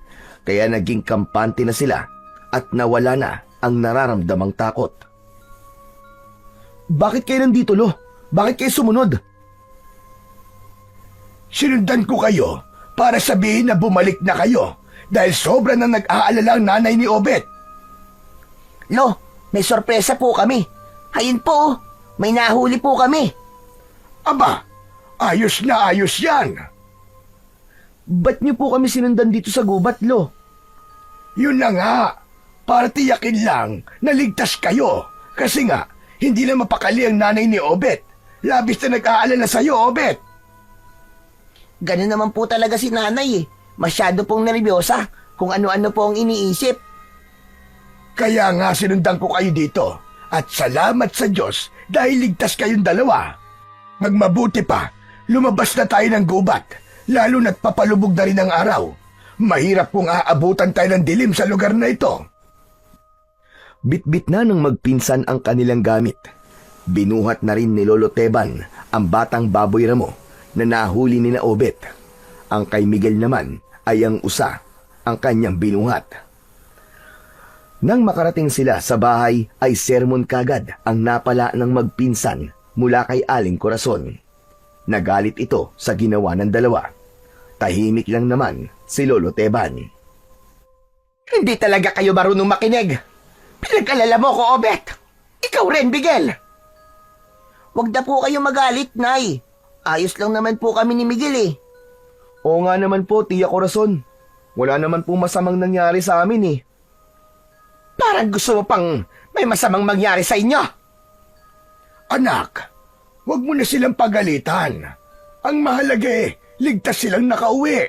kaya naging kampante na sila at nawala na ang nararamdamang takot. Bakit kayo nandito, Lo? Bakit kayo sumunod? Sinundan ko kayo para sabihin na bumalik na kayo dahil sobra na nag-aalala ang nanay ni Obet. Lo, may sorpresa po kami. Ayun po, oh. May nahuli po kami. Aba, ayos na ayos yan. Ba't niyo po kami sinundan dito sa gubat, Lo? Yun na nga, para tiyakin lang na ligtas kayo. Kasi nga, hindi na mapakali ang nanay ni Obet. Labis na nag-aalala sa'yo, Obet. Ganun naman po talaga si nanay eh. Masyado pong nervyosa kung ano-ano po ang iniisip. Kaya nga sinundan ko kayo dito. At salamat sa Diyos dahil ligtas kayong dalawa. Magmabuti pa, lumabas na tayo ng gubat. Lalo na't papalubog na rin ang araw. Mahirap kung aabutan tayo ng dilim sa lugar na ito. Bitbit na ng magpinsan ang kanilang gamit. Binuhat na rin ni Lolo Teban ang batang baboy ramo na nahuli ni na Obet. Ang kay Miguel naman ay ang usa, ang kanyang binuhat. Nang makarating sila sa bahay ay sermon kagad ang napala ng magpinsan mula kay Aling Corazon. Nagalit ito sa ginawa ng dalawa. Tahimik lang naman si Lolo Teban. Hindi talaga kayo marunong makinig. Pinag-alala mo ko, Obet. Ikaw rin, Miguel. Huwag na po kayo magalit, Nay. Ayos lang naman po kami ni Miguel eh. Oo nga naman po, Tia Corazon. Wala naman po masamang nangyari sa amin eh. Parang gusto mo pang may masamang mangyari sa inyo. Anak, huwag mo na silang pagalitan. Ang mahalaga eh, ligtas silang nakauwi.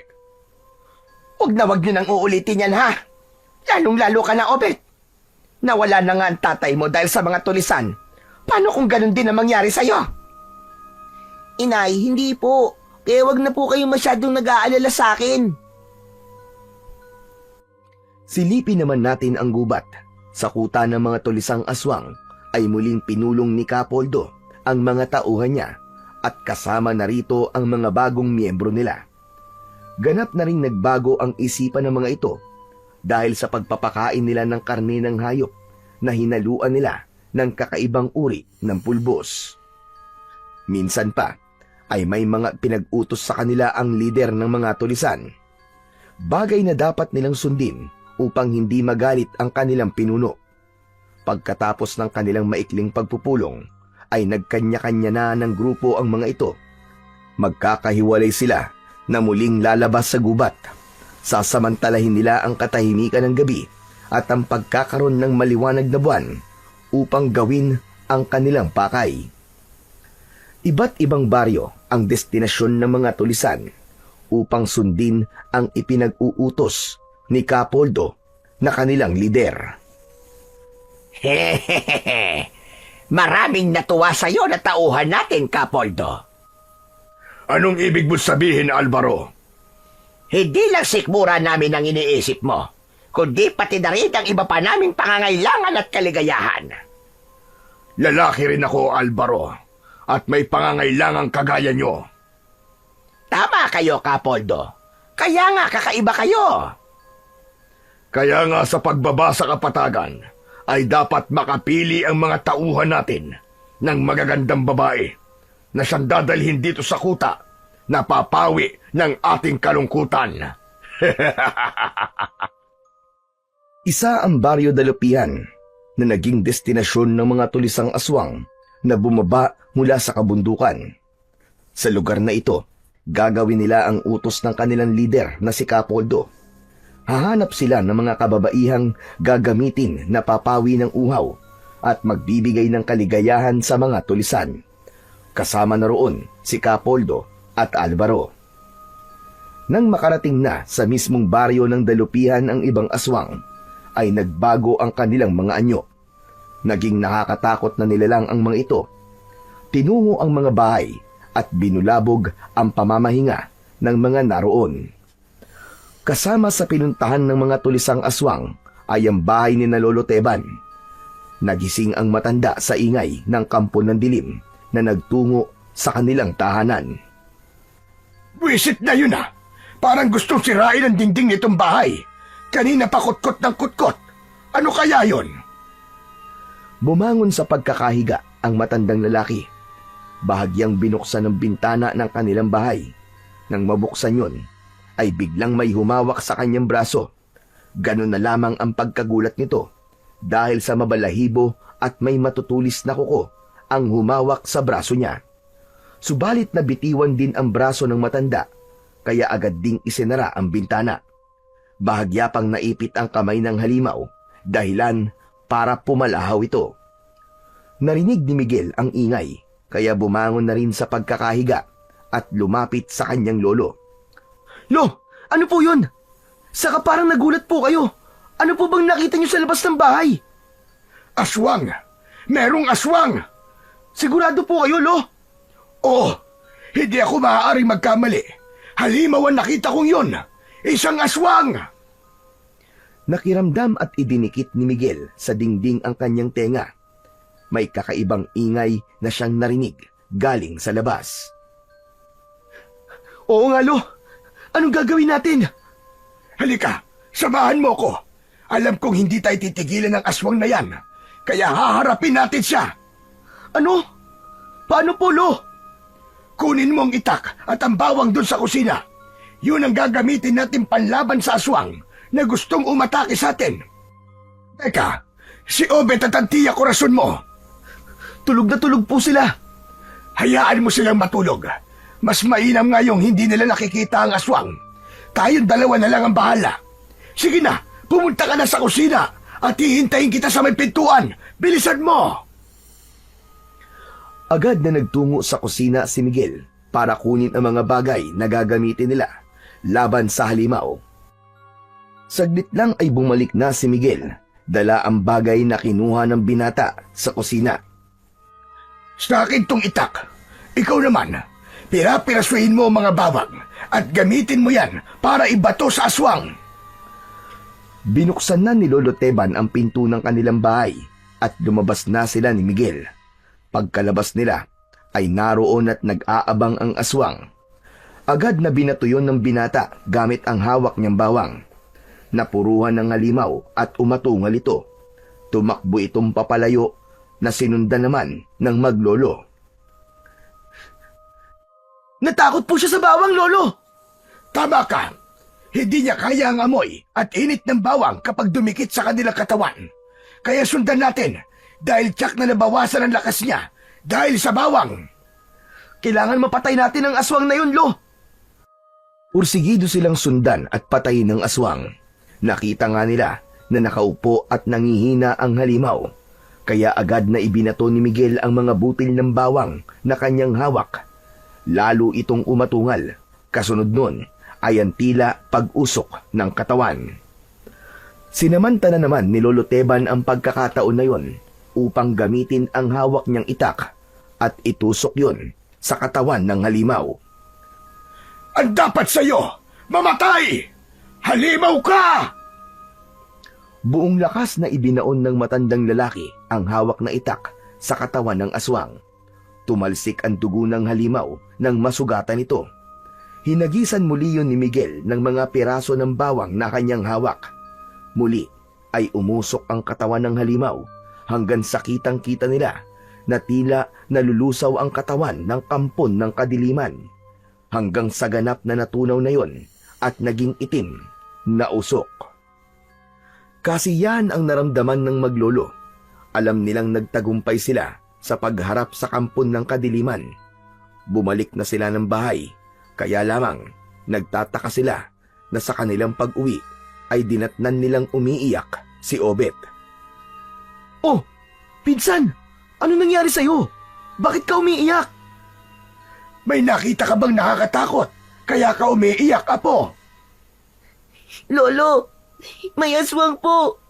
Huwag niyo nang uulitin yan, ha? Lalong-lalo ka na, Obet. Nawala na nga ang tatay mo dahil sa mga tulisan. Paano kung ganun din ang mangyari sa'yo? Inay, hindi po. Kaya wag na po kayo masyadong nag-aalala sa akin. Silipin naman natin ang gubat. Sa kuta ng mga tulisang aswang ay muling pinulong ni Capoldo ang mga tauhan niya at kasama na rito ang mga bagong miyembro nila. Ganap na ring nagbago ang isipan ng mga ito dahil sa pagpapakain nila ng karne ng hayop na hinaluan nila ng kakaibang uri ng pulbos. Minsan pa ay may mga pinag-utos sa kanila ang lider ng mga tulisan. Bagay na dapat nilang sundin upang hindi magalit ang kanilang pinuno. Pagkatapos ng kanilang maikling pagpupulong, ay nagkanya-kanya na ng grupo ang mga ito. Magkakahiwalay sila na muling lalabas sa gubat. Sasamantalahin nila ang katahimikan ng gabi at ang pagkakaroon ng maliwanag na buwan upang gawin ang kanilang pakay. Iba't ibang baryo ang destinasyon ng mga tulisan upang sundin ang ipinag-uutos ni Capoldo na kanilang lider. Hehehe. Maraming natuwa sa'yo na tauhan natin, Capoldo. Anong ibig mo sabihin, Alvaro? Hindi lang sikmura namin ang iniisip mo, kundi pati na rin ang iba pa naming pangangailangan at kaligayahan. Lalaki rin ako, Alvaro, at may pangangailangang kagaya nyo. Tama kayo, Capoldo. Kaya nga kakaiba kayo. Kaya nga sa pagbaba sa kapatagan, ay dapat makapili ang mga tauhan natin ng magagandang babae na siyang dadalhin dito sa kuta na papawi ng ating kalungkutan. Isa ang Baryo Dalupian na naging destinasyon ng mga tulisang aswang na bumaba mula sa kabundukan. Sa lugar na ito, gagawin nila ang utos ng kanilang lider na si Capoldo. Hahanap sila ng mga kababaihang gagamitin na papawi ng uhaw at magbibigay ng kaligayahan sa mga tulisan. Kasama na roon si Capoldo at Alvaro. Nang makarating na sa mismong baryo ng dalupihan ang ibang aswang, ay nagbago ang kanilang mga anyo. Naging nakakatakot na nilalang ang mga ito. Tinungo ang mga bahay at binulabog ang pamamahinga ng mga naroon. Kasama sa pinuntahan ng mga tulisang aswang ay ang bahay ni na Lolo Teban. Nagising ang matanda sa ingay ng kampo ng dilim na nagtungo sa kanilang tahanan. Wisit na yun ah! Parang gustong sirain ang dingding nitong bahay. Kanina pa kutkot ng kutkot. Ano kaya yon? Bumangon sa pagkakahiga ang matandang lalaki. Bahagyang binuksan ng bintana ng kanilang bahay. Nang mabuksan yon, ay biglang may humawak sa kanyang braso. Ganun na lamang ang pagkagulat nito dahil sa mabalahibo at may matutulis na kuko ang humawak sa braso niya. Subalit nabitiwan din ang braso ng matanda, kaya agad ding isinara ang bintana. Bahagya pang naipit ang kamay ng halimaw, dahilan para pumalahaw ito. Narinig ni Miguel ang ingay, kaya bumangon na rin sa pagkakahiga at lumapit sa kanyang lolo. Lo, ano po yun? Saka parang nagulat po kayo. Ano po bang nakita niyo sa labas ng bahay? Aswang! Merong aswang! Sigurado po kayo, Lo? Oh, hindi ako maaaring magkamali. Halimaw ang nakita kong yun. Isang aswang! Nakiramdam at idinikit ni Miguel sa dingding ang kanyang tenga. May kakaibang ingay na siyang narinig galing sa labas. Oo nga, Lo. Anong gagawin natin? Halika, samahan mo ko. Alam kong hindi tayo titigilan ng aswang na yan. Kaya haharapin natin siya. Ano? Paano po, Lo? Kunin mo ang itak at ang bawang doon sa kusina. Yun ang gagamitin natin panlaban sa aswang na gustong umatake sa atin. Teka, si Obet at ang tiya korason mo. Tulog na tulog po sila. Hayaan mo silang matulog. Mas mainam ngayong hindi nila nakikita ang aswang. Tayong dalawa na lang ang bahala. Sige na, pumunta ka na sa kusina at hihintayin kita sa may pintuan. Bilisan mo! Agad na nagtungo sa kusina si Miguel para kunin ang mga bagay na gagamitin nila laban sa halimaw. Saglit lang ay bumalik na si Miguel, dala ang bagay na kinuha ng binata sa kusina. Sa akin tong itak. Ikaw naman, pirapirasuhin mo ang mga bawang at gamitin mo yan para ibato sa aswang. Binuksan na ni Lolo Teban ang pinto ng kanilang bahay at lumabas na sila ni Miguel. Pagkalabas nila ay naroon at nag-aabang ang aswang. Agad na binato yun ng binata gamit ang hawak niyang bawang. Napuruhan ng halimaw at umatungal ito. Tumakbo itong papalayo na sinundan naman ng maglolo. Natakot po siya sa bawang, Lolo. Tama ka. Hindi niya kaya ang amoy at init ng bawang kapag dumikit sa kanilang katawan. Kaya sundan natin dahil tiyak na nabawasan ang lakas niya dahil sa bawang. Kailangan mapatay natin ang aswang na yun, Lo. Ursigido silang sundan at patayin ng aswang. Nakita nga nila na nakaupo at nangihina ang halimaw. Kaya agad na ibinato ni Miguel ang mga butil ng bawang na kanyang hawak. Lalo itong umatungal. Kasunod nun ay ang tila pag-usok ng katawan. Sinamantala naman ni Lolo Teban ang pagkakataon na yon upang gamitin ang hawak niyang itak at itusok yon sa katawan ng halimaw. Ang dapat sa'yo, mamatay! Halimaw ka! Buong lakas na ibinaon ng matandang lalaki ang hawak na itak sa katawan ng aswang. Tumalsik ang dugo ng halimaw nang masugatan ito. Hinagisan muli yun ni Miguel ng mga piraso ng bawang na kanyang hawak. Muli ay umusok ang katawan ng halimaw hanggang sa kitang-kita nila na tila nalulusaw ang katawan ng kampon ng kadiliman. Hanggang sa ganap na natunaw na yon at naging itim na usok. Kasiyahan ang naramdaman ng maglolo. Alam nilang nagtagumpay sila sa pagharap sa kampon ng kadiliman. Bumalik na sila ng bahay, kaya lamang nagtataka sila na sa kanilang pag-uwi ay dinatnan nilang umiiyak si Obet. Oh, pinsan! Ano nangyari sa'yo? Bakit ka umiiyak? May nakita ka bang nakakatakot? Kaya ka umiiyak, apo? Lolo, may aswang po.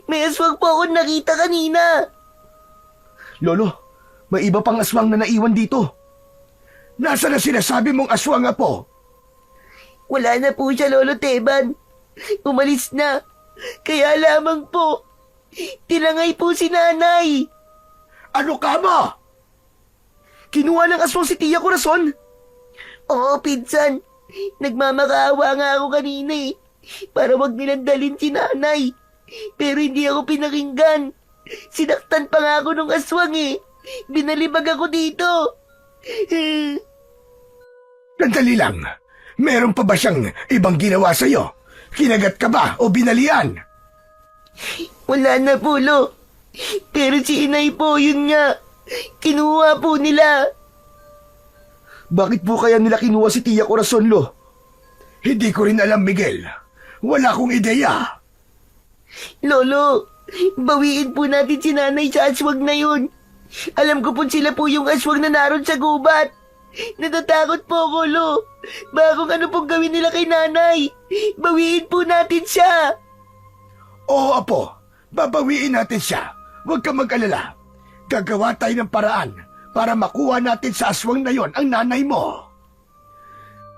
May aswang po ako nakita kanina. Lolo, may iba pang aswang na naiwan dito. Nasa na sinasabi mong aswang, apo? Wala na po siya, Lolo Teban. Umalis na. Kaya lamang po, tinangay po si nanay. Ano ka mo? Kinuha ng aswang si Tia Corazon? Oo, pinsan. Nagmamakaawa nga ako kanina eh. Para wag nilang dalhin si nanay. Pero hindi ako pinakinggan. Sinaktan pa nga ako nung aswang eh. Binalibag ako dito. Sandali lang. Meron pa ba siyang ibang ginawa sa'yo? Kinagat ka ba o binalian? Wala na po, Lo. Pero si inay po, yun nga. Kinuha po nila. Bakit po kaya nila kinuha si Tia Corazon, Lo? Hindi ko rin alam, Miguel. Wala akong ideya. Lolo, bawiin po natin si nanay sa aswang na yun. Alam ko po sila po yung aswang na naroon sa gubat. Natatakot po ako, Lo. Baka kung ano pong gawin nila kay nanay. Bawiin po natin siya. Oo, apo. Babawiin natin siya. Huwag kang mag-alala. Gagawa tayo ng paraan para makuha natin sa aswang na yon ang nanay mo.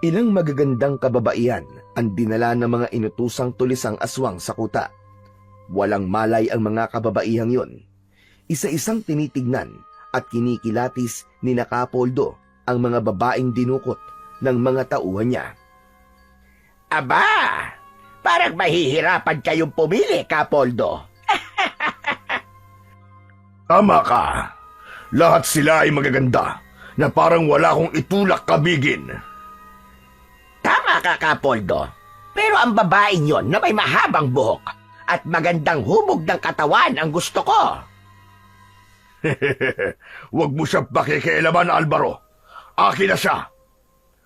Ilang magagandang kababaihan ang dinala ng mga inutusang tulisang aswang sa kuta. Walang malay ang mga kababaihang yon. Isa-isang tinitignan at kinikilatis ni Nakapoldo ang mga babaeng dinukot ng mga tauhan niya. Aba, parang mahihirapan kayong pumili, Kapoldo. Tama ka. Lahat sila ay magaganda na parang wala akong itulak kabigin. Tama ka, Kapoldo. Pero ang babaeng yon na may mahabang buhok at magandang hubog ng katawan ang gusto ko. Huwag mo siya pakikialaman, Alvaro. Akin na siya.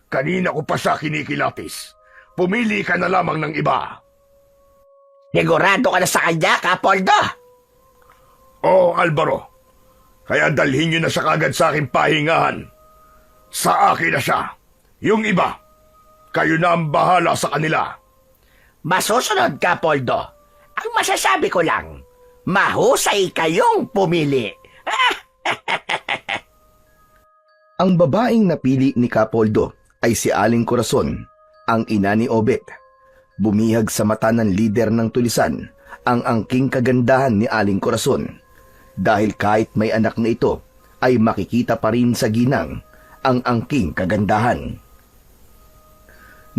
Kanina ko pa siya kinikilatis. Pumili ka na lamang ng iba. Sigurado ka na sa kanya, Kapoldo? Oo, Alvaro. Kaya dalhin niyo na siya kagad sa aking pahingahan. Sa akin na siya. Yung iba, kayo na ang bahala sa kanila. Masusunod, Kapoldo. Ang masasabi ko lang, mahusay kayong pumili. Ang babaeng napili ni Kapoldo ay si Aling Corazon, ang ina ni Obet. Bumihag sa mata ng lider ng tulisan ang angking kagandahan ni Aling Corazon. Dahil kahit may anak na ito, ay makikita pa rin sa ginang ang angking kagandahan.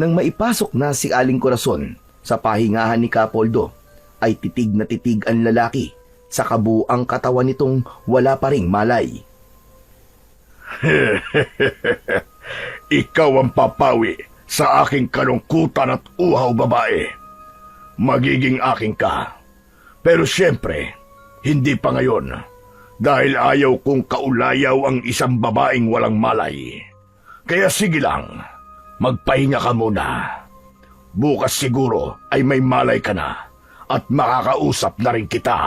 Nang maipasok na si Aling Corazon sa pahingahan ni Kapoldo, ay titig na titig ang lalaki sa kabuang katawan nitong wala pa ring malay. Ikaw ang papawi sa aking kalungkutan at uhaw, babae. Magiging aking ka. Pero siyempre, hindi pa ngayon. Dahil ayaw kong kaulayaw ang isang babaeng walang malay. Kaya sige lang, magpahinga ka muna. Bukas siguro ay may malay ka na at makakausap na rin kita.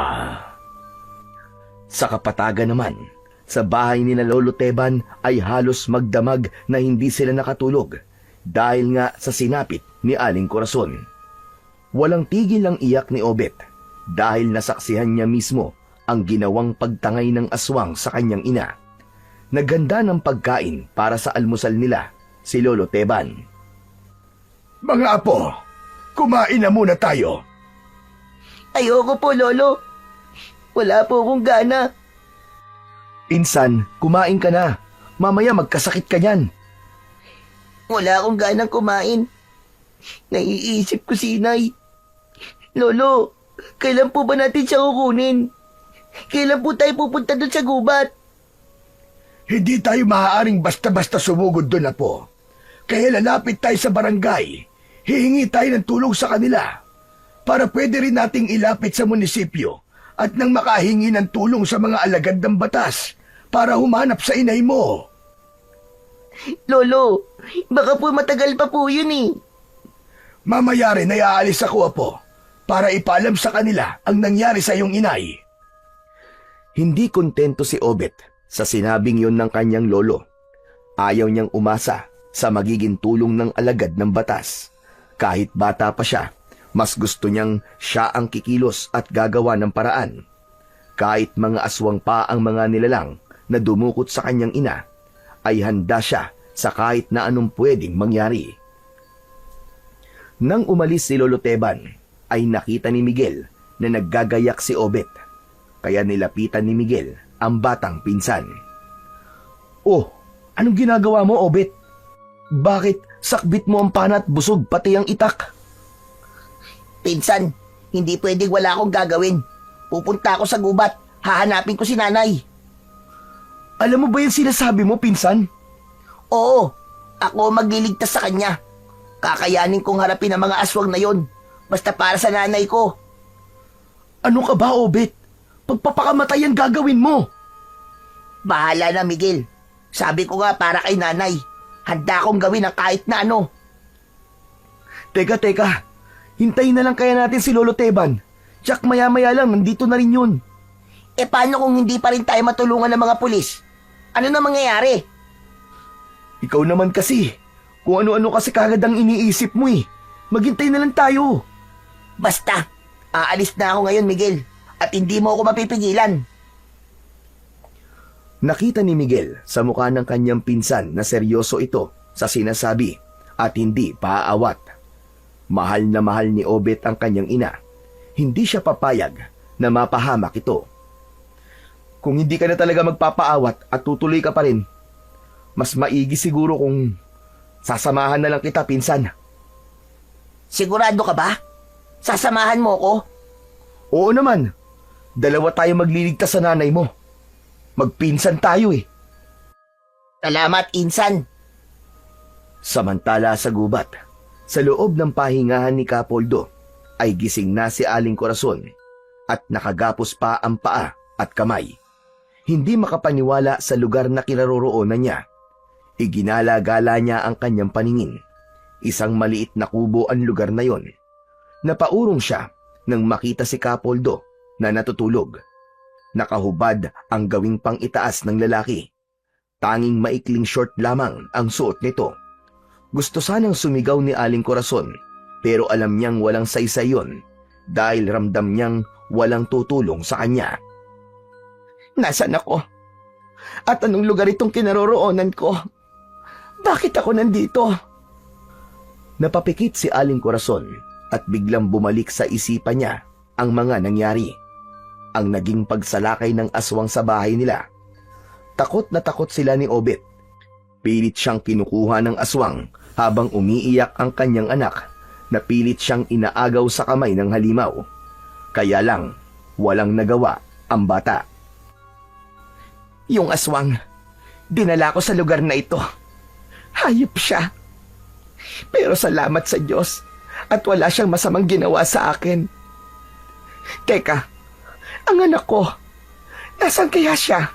Sa kapatagan naman, sa bahay ni na Lolo Teban ay halos magdamag na hindi sila nakatulog dahil nga sa sinapit ni Aling Corazon. Walang tigil ang iyak ni Obet dahil nasaksihan niya mismo ang ginawang pagtangay ng aswang sa kanyang ina. Naganda ng pagkain para sa almusal nila si Lolo Teban. Mga apo, kumain na muna tayo. Ayoko po, Lolo. Wala po akong gana. Insan, kumain ka na. Mamaya magkasakit ka niyan. Wala akong ganang kumain. Naiisip ko si inay. Lolo, kailan po ba natin siya kukunin? Kailan po tayo pupunta doon sa gubat? Hindi tayo maaaring basta-basta sumugod doon, apo. Kaya lalapit tayo sa barangay. Hihingi tayo ng tulong sa kanila. Para pwede rin nating ilapit sa munisipyo at nang makahingi ng tulong sa mga alagad ng batas para humanap sa inay mo. Lolo, baka po matagal pa po yun eh. Mamaya rin ay aalis ako, Apo, para ipaalam sa kanila ang nangyari sa iyong inay. Hindi kontento si Obet sa sinabing yon ng kanyang lolo. Ayaw niyang umasa sa magiging tulong ng alagad ng batas. Kahit bata pa siya, mas gusto niyang siya ang kikilos at gagawa ng paraan. Kahit mga aswang pa ang mga nilalang na dumukot sa kanyang ina, ay handa siya sa kahit na anong pwedeng mangyari. Nang umalis si Lolo Teban, ay nakita ni Miguel na naggagayak si Obet. Kaya nilapitan ni Miguel ang batang pinsan. "Oh, anong ginagawa mo, Obet? Bakit sakbit mo ang pana at busog pati ang itak?" Pinsan, hindi pwedeng wala akong gagawin. Pupunta ako sa gubat, hahanapin ko si nanay. Alam mo ba yung sinasabi mo, pinsan? Oo, ako magliligtas sa kanya. Kakayanin kong harapin ang mga aswang na yon, basta para sa nanay ko. Ano ka ba, Obet? Pagpapakamatay ang gagawin mo. Bahala na, Miguel. Sabi ko nga para kay nanay, handa akong gawin ang kahit na ano. Teka. Hintayin na lang kaya natin si Lolo Teban. Tsak maya-maya lang, nandito na rin yun. E paano kung hindi pa rin tayo matulungan ng mga pulis? Ano na mangyayari? Ikaw naman kasi. Kung ano-ano kasi kagad ang iniisip mo eh. Maghintay na lang tayo. Basta, aalis na ako ngayon, Miguel. At hindi mo ako mapipigilan. Nakita ni Miguel sa mukha ng kanyang pinsan na seryoso ito sa sinasabi at hindi paaawat. Mahal na mahal ni Obet ang kanyang ina. Hindi siya papayag na mapahamak ito. Kung hindi ka na talaga magpapaawat at tutuloy ka pa rin, mas maigi siguro kung sasamahan na lang kita, pinsan. Sigurado ka ba? Sasamahan mo ko? Oo naman. Dalawa tayo magliligtas sa nanay mo. Magpinsan tayo eh. Salamat, Insan. Samantala sa gubat, sa loob ng pahingahan ni Kapoldo, ay gising na si Aling Corazon at nakagapos pa ang paa at kamay. Hindi makapaniwala sa lugar na kinaroroonan niya. Iginala-gala niya ang kanyang paningin. Isang maliit na kubo ang lugar na yon. Napaurong siya nang makita si Kapoldo na natutulog. Nakahubad ang gawing pang-itaas ng lalaki. Tanging maikling short lamang ang suot nito. Gusto sanang sumigaw ni Aling Corazon, pero alam niyang walang saysay yon dahil ramdam niyang walang tutulong sa kanya. Nasaan ako? At anong lugar itong kinaroroonan ko? Bakit ako nandito? Napapikit si Aling Corazon at biglang bumalik sa isipan niya ang mga nangyari. Ang naging pagsalakay ng aswang sa bahay nila. Takot na takot sila ni Obet. Pilit siyang kinukuha ng aswang habang umiiyak ang kanyang anak na pilit siyang inaagaw sa kamay ng halimaw. Kaya lang, walang nagawa ang bata. Yung aswang, dinala ko sa lugar na ito. Hayop siya. Pero salamat sa Diyos at wala siyang masamang ginawa sa akin. Teka, ang anak ko, nasaan kaya siya?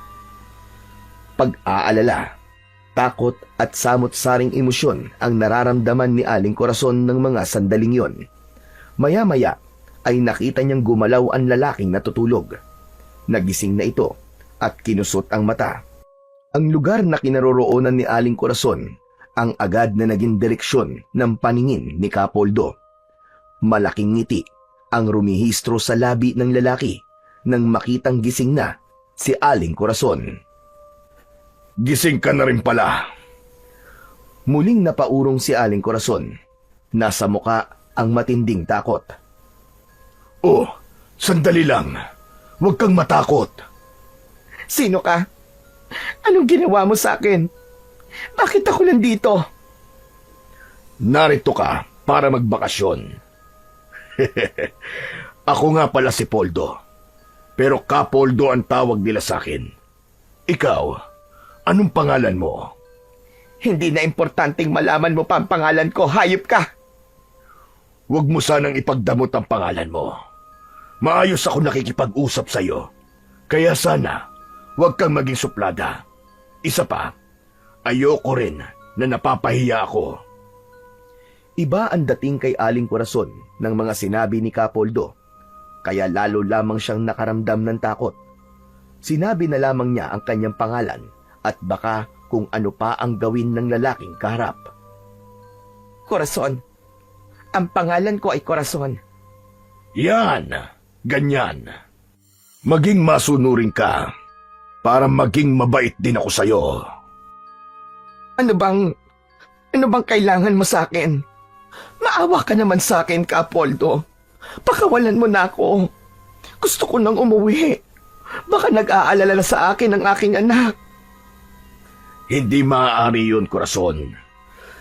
Pag-aalala, takot at samot-saring emosyon ang nararamdaman ni Aling Corazon ng mga sandaling yon. Maya-maya ay nakita niyang gumalaw ang lalaking natutulog. Nagising na ito at kinusot ang mata. Ang lugar na kinaroroonan ni Aling Corazon ang agad na naging direksyon ng paningin ni Kapoldo. Malaking ngiti ang rumihistro sa labi ng lalaki nang makitang gising na si Aling Corazon. Gising ka na rin pala. Muling napaurong si Aling Corazon. Nasa muka ang matinding takot. Oh, sandali lang. Huwag kang matakot. Sino ka? Anong ginawa mo sa akin? Bakit ako nandito? Narito ka para magbakasyon. Ako nga pala si Poldo. Pero Kapoldo ang tawag nila sa akin. Ikaw, anong pangalan mo? Hindi na importanteng malaman mo pa ang pangalan ko, hayop ka! Huwag mo sanang ipagdamot ang pangalan mo. Maayos ako nakikipag-usap sa'yo. Kaya sana, huwag kang maging suplada. Isa pa, ayoko rin na napapahiya ako. Iba ang dating kay Aling Corazon ng mga sinabi ni Kapoldo, kaya lalo lamang siyang nakaramdam ng takot. Sinabi na lamang niya ang kanyang pangalan at baka kung ano pa ang gawin ng lalaking kaharap. Corazon. Ang pangalan ko ay Corazon. Yan, ganyan. Maging masunurin ka para maging mabait din ako sa'yo. Ano bang kailangan mo sa akin? Maawa ka naman sa akin, Kapoldo. Pakawalan mo na ako. Gusto ko nang umuwi. Baka nag-aalala na sa akin ang aking anak. Hindi maaari yun, Corazon.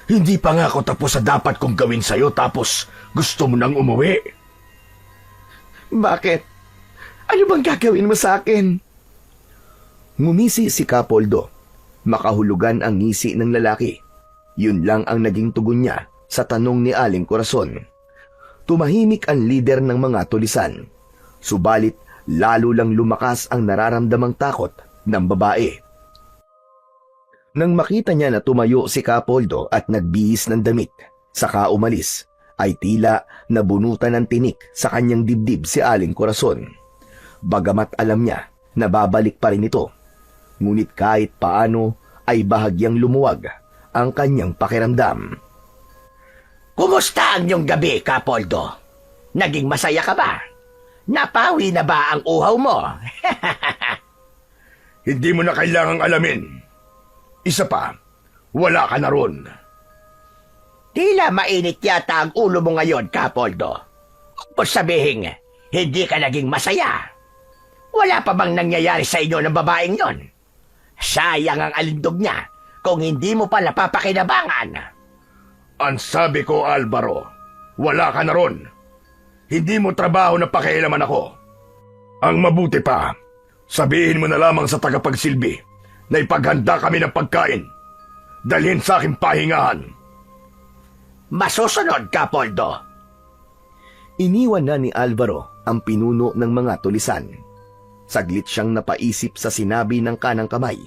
Hindi pa nga ako tapos sa dapat kong gawin sa'yo tapos gusto mo nang umuwi. Bakit? Ano bang gagawin mo sa akin? Ngumisi si Kapoldo. Makahulugan ang ngisi ng lalaki. Yun lang ang naging tugon niya sa tanong ni Aling Corazon. Tumahimik ang lider ng mga tulisan. Subalit, lalo lang lumakas ang nararamdamang takot ng babae. Nang makita niya na tumayo si Kapoldo at nagbihis ng damit, saka umalis, ay tila nabunutan ng tinik sa kanyang dibdib si Aling Corazon. Bagamat alam niya na babalik pa rin ito, ngunit kahit paano ay bahagyang lumuwag ang kanyang pakiramdam. Kumusta ang iyong gabi, Kapoldo? Naging masaya ka ba? Napawi na ba ang uhaw mo? Hindi mo na kailangang alamin. Isa pa, wala ka na ron. Tila mainit yata ang ulo mo ngayon, Kapoldo. O sabihin, hindi ka naging masaya. Wala pa bang nangyayari sa inyo ng babaeng yon? Sayang ang alindog niya kung hindi mo pa napapakinabangan. Ang sabi ko, Alvaro, wala ka na ron. Hindi mo trabaho na pakialaman ako. Ang mabuti pa, sabihin mo na lamang sa tagapagsilbi na ipaghanda kami ng pagkain. Dalhin sa aking pahingahan. Masusunod, Kapoldo. Iniwan na ni Alvaro ang pinuno ng mga tulisan. Saglit siyang napaisip sa sinabi ng kanang kamay.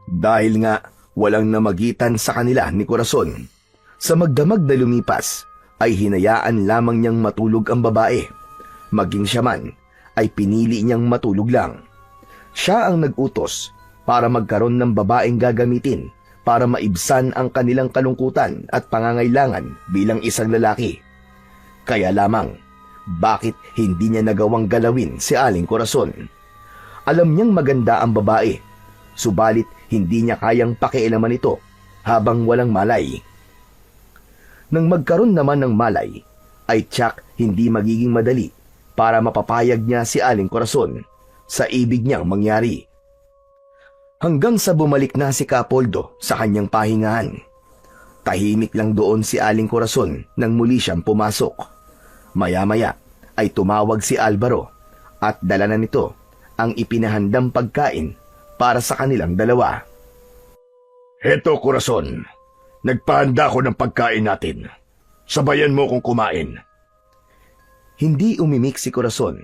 Dahil nga walang namagitan sa kanila ni Corazon. Sa magdamag na lumipas, ay hinayaan lamang niyang matulog ang babae. Maging siya man, ay pinili niyang matulog lang. Siya ang nag-utos para magkaroon ng babaeng gagamitin para maibsan ang kanilang kalungkutan at pangangailangan bilang isang lalaki. Kaya lamang, bakit hindi niya nagawang galawin si Aling Corazon? Alam niyang maganda ang babae, subalit hindi niya kayang pakialaman ito habang walang malay. Nang magkaroon naman ng malay, ay tiyak hindi magiging madali para mapapayag niya si Aling Corazon sa ibig niyang mangyari. Hanggang sa bumalik na si Kapoldo sa kanyang pahingahan. Tahimik lang doon si Aling Corazon nang muli siyang pumasok. Maya-maya ay tumawag si Alvaro at dala na nito ang ipinahandang pagkain para sa kanilang dalawa. Heto, Corazon. Nagpahanda ko ng pagkain natin. Sabayan mo kong kumain. Hindi umimik si Corazon.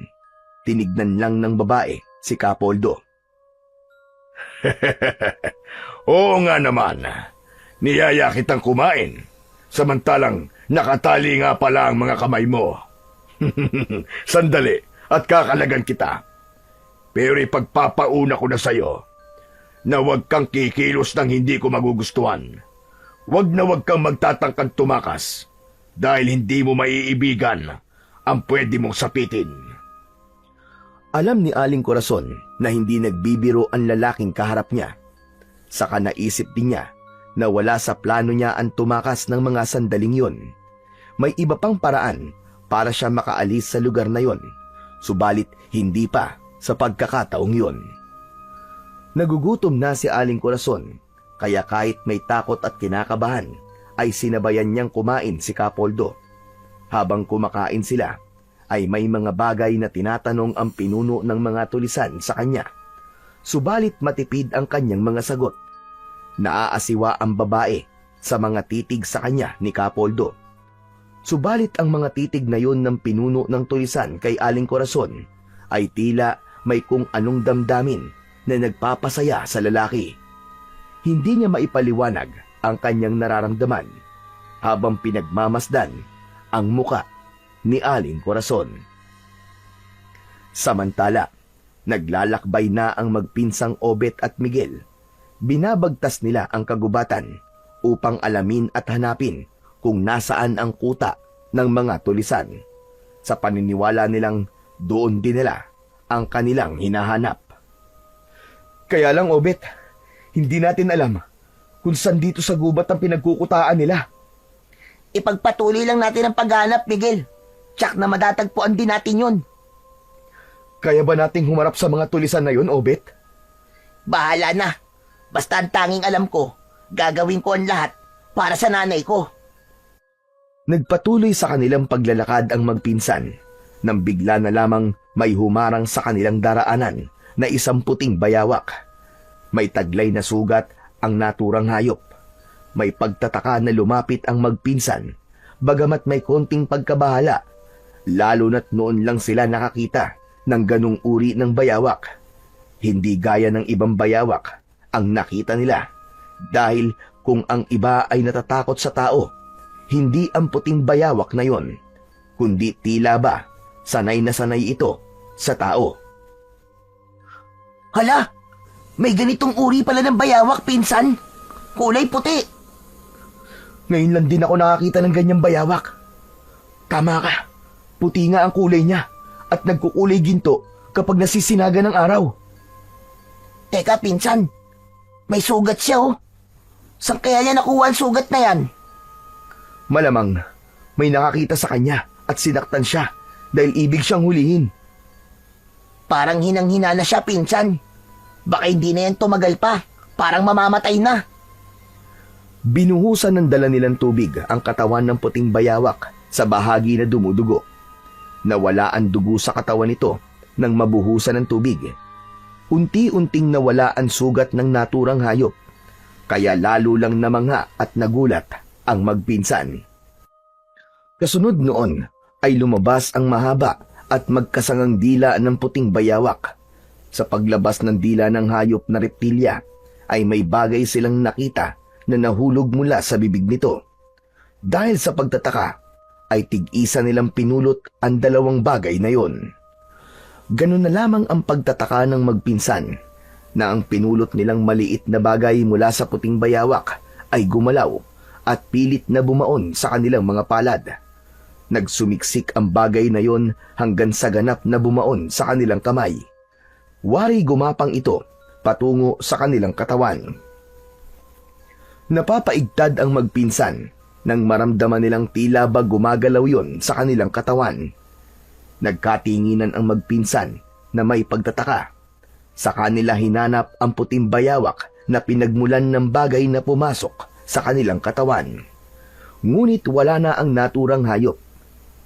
Tinignan lang ng babae si Kapoldo. Oo nga naman. Niyaya kitang kumain. Samantalang nakatali nga pala ang mga kamay mo. Sandali at kakalagan kita. Pero ipagpapauna ko na sa'yo na huwag kang kikilos ng hindi ko magugustuhan. Huwag na huwag kang magtatangkang tumakas dahil hindi mo maiibigan ang pwede mong sapitin. Alam ni Aling Corazon na hindi nagbibiro ang lalaking kaharap niya. Saka naisip din niya na wala sa plano niya ang tumakas ng mga sandaling yon. May iba pang paraan para siya makaalis sa lugar na yon, subalit hindi pa sa pagkakataong yon. Nagugutom na si Aling Corazon, kaya kahit may takot at kinakabahan, ay sinabayan niyang kumain si Kapoldo. Habang kumakain sila, ay may mga bagay na tinatanong ang pinuno ng mga tulisan sa kanya. Subalit matipid ang kanyang mga sagot. Naaasiwa ang babae sa mga titig sa kanya ni Kapoldo. Subalit ang mga titig na yon ng pinuno ng tulisan kay Aling Corazon ay tila may kung anong damdamin na nagpapasaya sa lalaki. Hindi niya maipaliwanag ang kanyang nararamdaman habang pinagmamasdan ang muka ni Aling Corazon. Samantala, naglalakbay na ang magpinsang Obet at Miguel. Binabagtas nila ang kagubatan upang alamin at hanapin kung nasaan ang kuta ng mga tulisan. Sa paniniwala nilang doon din nila ang kanilang hinahanap. Kaya lang, Obet, hindi natin alam kung saan dito sa gubat ang pinagkukutaan nila. Ipagpatuloy lang natin ang paghanap, Miguel. Tsak na madatagpuan din natin yun. Kaya ba nating humarap sa mga tulisan na yun, Obet? Bahala na. Basta ang tanging alam ko, gagawin ko ang lahat para sa nanay ko. Nagpatuloy sa kanilang paglalakad ang magpinsan nang bigla na lamang may humarang sa kanilang daraanan na isang puting bayawak. May taglay na sugat ang naturang hayop. May pagtataka na lumapit ang magpinsan, bagamat may konting pagkabahala, lalo na't noon lang sila nakakita ng ganung uri ng bayawak. Hindi gaya ng ibang bayawak ang nakita nila, dahil kung ang iba ay natatakot sa tao, hindi ang puting bayawak na yon, kundi tila ba sanay na sanay ito sa tao. Hala, may ganitong uri pala ng bayawak, pinsan. Kulay puti. Ngayon lang din ako nakakita ng ganyang bayawak. Tama ka, puti nga ang kulay niya at nagkukulay ginto kapag nasisinaga ng araw. Teka, pinsan. May sugat siya, oh. Saan kaya niya nakuha ang sugat na yan? Malamang may nakakita sa kanya at sinaktan siya dahil ibig siyang hulihin. Parang hinang-hina na siya, pinsan. Baka hindi na yan tumagal pa. Parang mamamatay na. Binuhusan ng dala nilang tubig ang katawan ng puting bayawak sa bahagi na dumudugo. Nawala ang dugo sa katawan nito nang mabuhusan ng tubig. Unti-unting nawala ang sugat ng naturang hayop, kaya lalo lang namangha at nagulat ang magpinsan. Kasunod noon ay lumabas ang mahaba at magkasangang dila ng puting bayawak. Sa paglabas ng dila ng hayop na reptilya ay may bagay silang nakita na nahulog mula sa bibig nito. Dahil sa pagtataka ay tig-isa nilang pinulot ang dalawang bagay na yon. Ganun na lamang ang pagtataka ng magpinsan na ang pinulot nilang maliit na bagay mula sa puting bayawak ay gumalaw at pilit na bumaon sa kanilang mga palad. Nagsumiksik ang bagay na yon hanggang sa ganap na bumaon sa kanilang kamay. Wari gumapang ito patungo sa kanilang katawan. Napapaigtad ang magpinsan nang maramdaman nilang tila ba gumagalaw yon sa kanilang katawan. Nagkatinginan ang magpinsan na may pagtataka. Sa kanila hinanap ang puting bayawak na pinagmulan ng bagay na pumasok sa kanilang katawan. Ngunit wala na ang naturang hayop.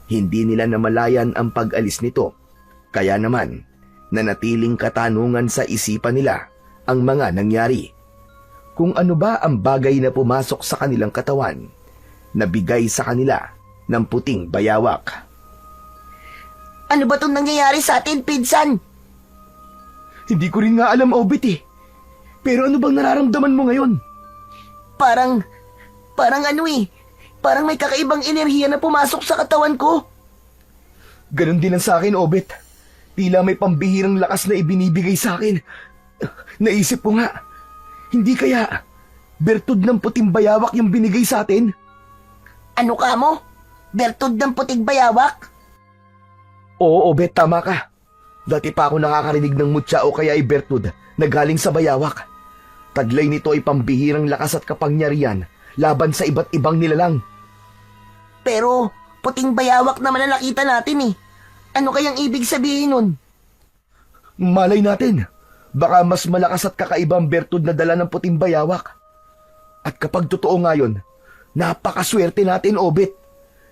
Hindi nila namalayan ang pag-alis nito. Kaya naman, nanatiling katanungan sa isipan nila ang mga nangyari. Kung ano ba ang bagay na pumasok sa kanilang katawan, nabigay sa kanila ng puting bayawak. Ano ba itong nangyayari sa atin, pinsan? Hindi ko rin nga alam, Obet eh. Pero ano bang nararamdaman mo ngayon? Parang ano eh. Parang may kakaibang enerhiya na pumasok sa katawan ko. Ganon din ang sa akin, Obet. Tila may pambihirang lakas na ibinibigay sa akin. Naisip ko nga, hindi kaya bertud ng puting bayawak yung binigay sa atin? Ano ka mo? Bertud ng puting bayawak? Oo, Obet, tama ka. Dati pa ako nakakarinig ng mutya o kaya ibertud na galing sa bayawak. Taglay nito ay pambihirang lakas at kapangyarihan laban sa iba't ibang nilalang. Pero puting bayawak naman na nakita natin eh. Ano kayang ibig sabihin nun? Malay natin, baka mas malakas at kakaibang bertud na dala ng puting bayawak. At kapag totoo nga yun, napakaswerte natin, Obet.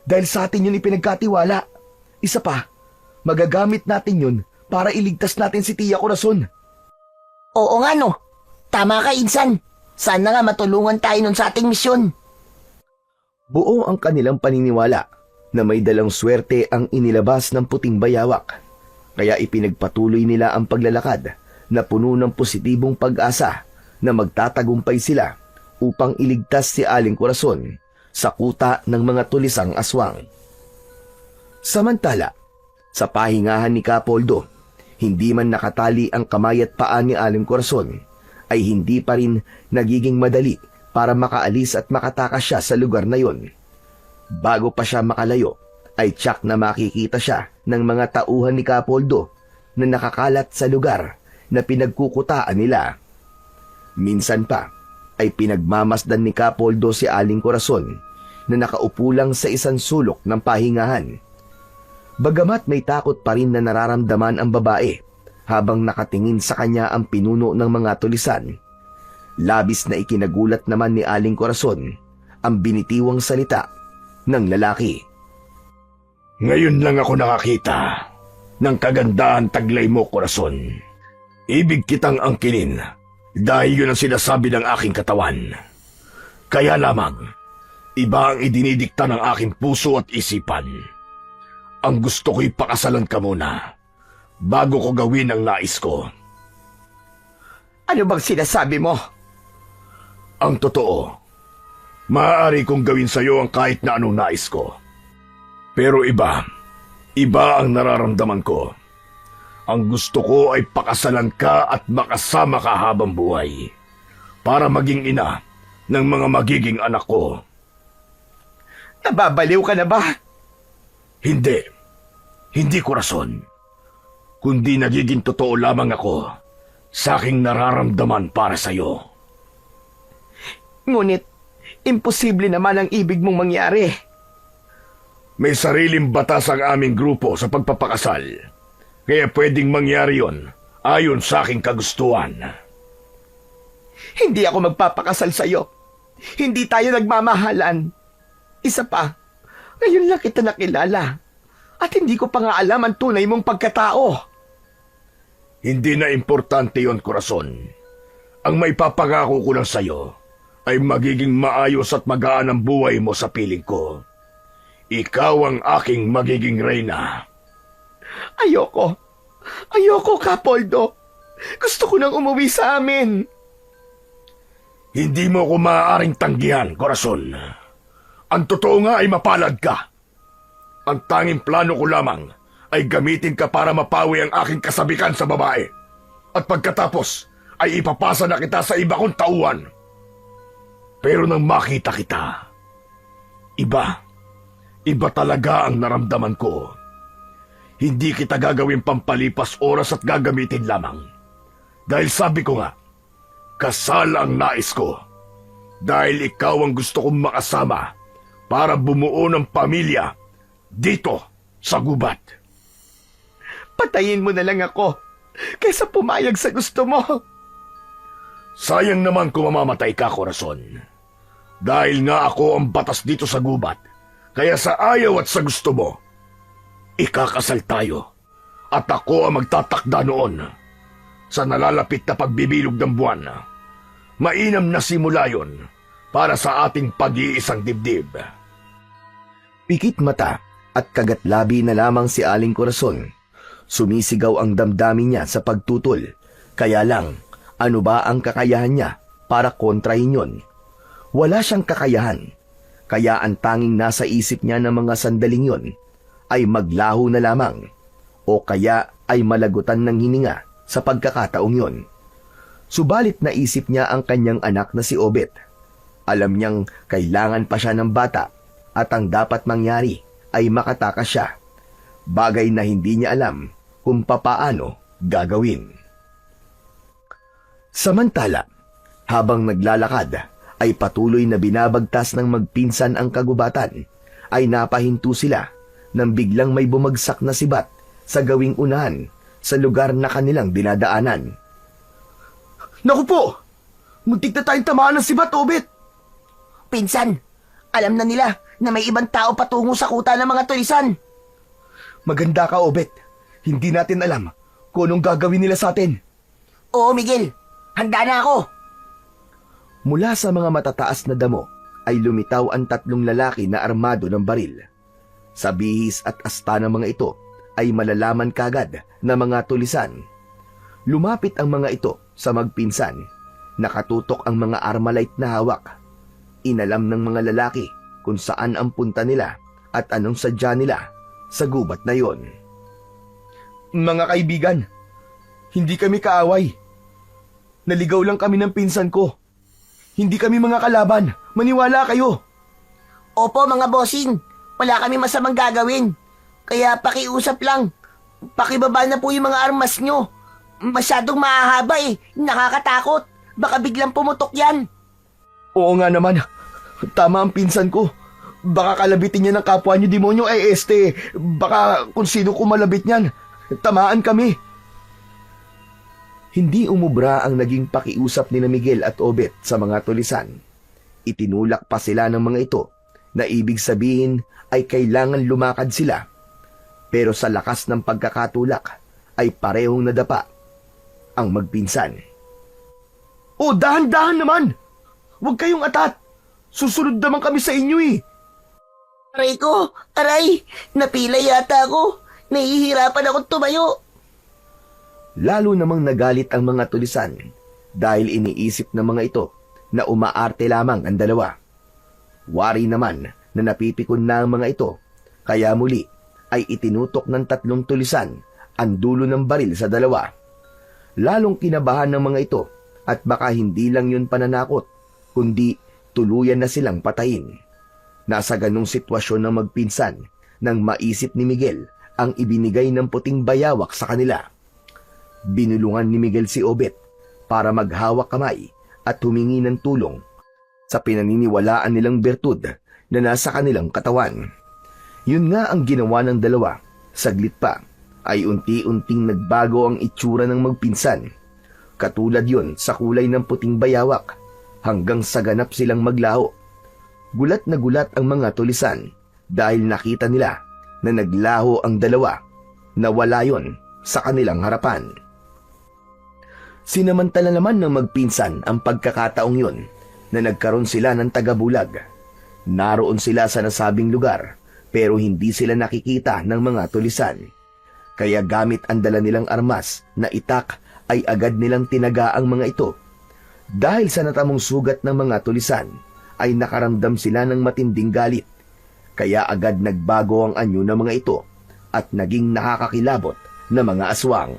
Dahil sa atin yun ipinagkatiwala. Isa pa, magagamit natin yun para iligtas natin si Tia Corazon. Oo nga no. Tama ka, Insan. Sana nga matulungan tayo nun sa ating misyon. Buo ang kanilang paniniwala na may dalang swerte ang inilabas ng puting bayawak. Kaya ipinagpatuloy nila ang paglalakad na puno ng positibong pag-asa na magtatagumpay sila upang iligtas si Aling Corazon sa kuta ng mga tulisang aswang. Samantala, sa pahingahan ni Kapoldo, hindi man nakatali ang kamay at paa ni Aling Corazon, ay hindi pa rin nagiging madali para makaalis at makatakas siya sa lugar na yon. Bago pa siya makalayo, ay tsak na makikita siya ng mga tauhan ni Kapoldo na nakakalat sa lugar na pinagkukutaan nila. Minsan pa ay pinagmamasdan ni Kapoldo si Aling Corazon na nakaupo lang sa isang sulok ng pahingahan. Bagamat may takot pa rin na nararamdaman ang babae habang nakatingin sa kanya ang pinuno ng mga tulisan, labis na ikinagulat naman ni Aling Corazon ang binitiwang salita ng lalaki. Ngayon lang ako nakakita ng kagandahan taglay mo, Corazon. Ibig kitang angkinin dahil yun ang sinasabi ng aking katawan. Kaya lamang, iba ang idinidikta ng aking puso at isipan. Ang gusto ko'y pakasalan ka muna bago ko gawin ang nais ko. Ano bang sinasabi mo? Ang totoo, maaari kong gawin sa'yo ang kahit na anong nais ko. Pero iba ang nararamdaman ko. Ang gusto ko ay pakasalan ka at makasama ka habang buhay para maging ina ng mga magiging anak ko. Nababaliw ka na ba? Hindi Corazon. Kundi nagiging totoo lamang ako sa aking nararamdaman para sa'yo. Ngunit, imposible naman ang ibig mong mangyari. May sariling batas ang aming grupo sa pagpapakasal. Kaya pwedeng mangyari yon ayon sa aking kagustuhan. Hindi ako magpapakasal sa'yo. Hindi tayo nagmamahalan. Isa pa, ngayon lang kita nakilala. At hindi ko pa nga alam ang tunay mong pagkatao. Hindi na importante yon, Corazon. Ang may papangako ko lang sa'yo ay magiging maayos at magaan ang buhay mo sa piling ko. Ikaw ang aking magiging reyna. Ayoko, Kapoldo. Gusto ko nang umuwi sa amin. Hindi mo ko maaaring tanggihan, Corazon. Ang totoo nga ay mapalad ka. Ang tanging plano ko lamang ay gamitin ka para mapawi ang aking kasabikan sa babae. At pagkatapos ay ipapasa na kita sa iba kong tauhan. Pero nang makita kita, iba talaga ang naramdaman ko. Hindi kita gagawin pampalipas oras at gagamitin lamang. Dahil sabi ko nga, kasal ang nais ko. Dahil ikaw ang gusto kong makasama para bumuo ng pamilya dito sa gubat. Patayin mo na lang ako kaysa pumayag sa gusto mo. Sayang naman kung mamamatay ka, Corazon. Dahil nga ako ang batas dito sa gubat, kaya sa ayaw at sa gusto mo, ikakasal tayo at ako ang magtatakda noon sa nalalapit na pagbibilog ng buwan. Mainam na simula yon para sa ating pag-iisang dibdib. Pikit mata at kagatlabi na lamang si Aling Corazon. Sumisigaw ang damdamin niya sa pagtutol. Kaya lang, ano ba ang kakayahan niya para kontrahin yon? Wala siyang kakayahan. Kaya ang tanging nasa isip niya ng mga sandaling yon ay maglaho na lamang o kaya ay malagutan ng hininga sa pagkakataong yon. Subalit naisip niya ang kanyang anak na si Obet. Alam niyang kailangan pa siya ng bata at ang dapat mangyari ay makatakas siya. Bagay na hindi niya alam kung papaano gagawin. Samantala, habang naglalakad ay patuloy na binabagtas ng magpinsan ang kagubatan, ay napahinto sila nang biglang may bumagsak na sibat sa gawing unahan sa lugar na kanilang dinadaanan. Naku po! Muntik na tayong tamaan ng sibat, Obet! Pinsan, alam na nila na may ibang tao patungo sa kuta ng mga tulisan. Maganda ka, Obet. Hindi natin alam kung anong gagawin nila sa atin. Oo, Miguel. Handa na ako. Mula sa mga matataas na damo ay lumitaw ang tatlong lalaki na armado ng baril. Sa bihis at asta ng mga ito ay malalaman kagad na mga tulisan. Lumapit ang mga ito sa magpinsan. Nakatutok ang mga armalite na hawak. Inalam ng mga lalaki kung saan ang punta nila at anong sadya nila sa gubat na yon. Mga kaibigan, hindi kami kaaway. Naligaw lang kami ng pinsan ko. Hindi kami mga kalaban. Maniwala kayo. Opo mga bossing, wala kami masamang gagawin. Kaya pakiusap lang. Pakibaba na po yung mga armas nyo. Masyadong mahahaba eh. Nakakatakot. Baka biglang pumutok yan. Oo nga naman. Tama ang pinsan ko. Baka kalabitin niya ng kapwa niyo demonyo baka kung sino kumalabit niyan. Tamaan kami. Hindi umubra ang naging pakiusap ni Miguel at Obet sa mga tulisan. Itinulak pa sila ng mga ito na ibig sabihin ay kailangan lumakad sila. Pero sa lakas ng pagkakatulak ay parehong nadapa ang magpinsan. O dahan-dahan naman! Huwag kayong atat! Susunod naman kami sa inyo eh! Aray ko! Aray! Napila yata ako! Nahihirapan akong tumayo! Lalo namang nagalit ang mga tulisan dahil iniisip ng mga ito na umaarte lamang ang dalawa. Wari naman na napipikon na ang mga ito, kaya muli ay itinutok ng 3 tulisan ang dulo ng baril sa dalawa. Lalong kinabahan ng mga ito at baka hindi lang yun pananakot, kundi tuluyan na silang patayin. Nasa ganong sitwasyon ng magpinsan nang maisip ni Miguel ang ibinigay ng puting bayawak sa kanila. Binulungan ni Miguel si Obet para maghawak kamay at humingi ng tulong sa pinaniniwalaan nilang bertud na nasa kanilang katawan. Yun nga ang ginawa ng dalawa. Saglit pa ay unti-unting nagbago ang itsura ng magpinsan. Katulad yon sa kulay ng puting bayawak hanggang sa ganap silang maglaho. Gulat na gulat ang mga tulisan dahil nakita nila na naglaho ang dalawa na wala yon sa kanilang harapan. Sinamantala naman ng magpinsan ang pagkakataong yon na nagkaroon sila ng tagabulag. Naroon sila sa nasabing lugar pero hindi sila nakikita ng mga tulisan. Kaya gamit ang dala nilang armas na itak ay agad nilang tinaga ang mga ito. Dahil sa natamong sugat ng mga tulisan, ay nakaramdam sila ng matinding galit. Kaya agad nagbago ang anyo ng mga ito at naging nakakakilabot na mga aswang.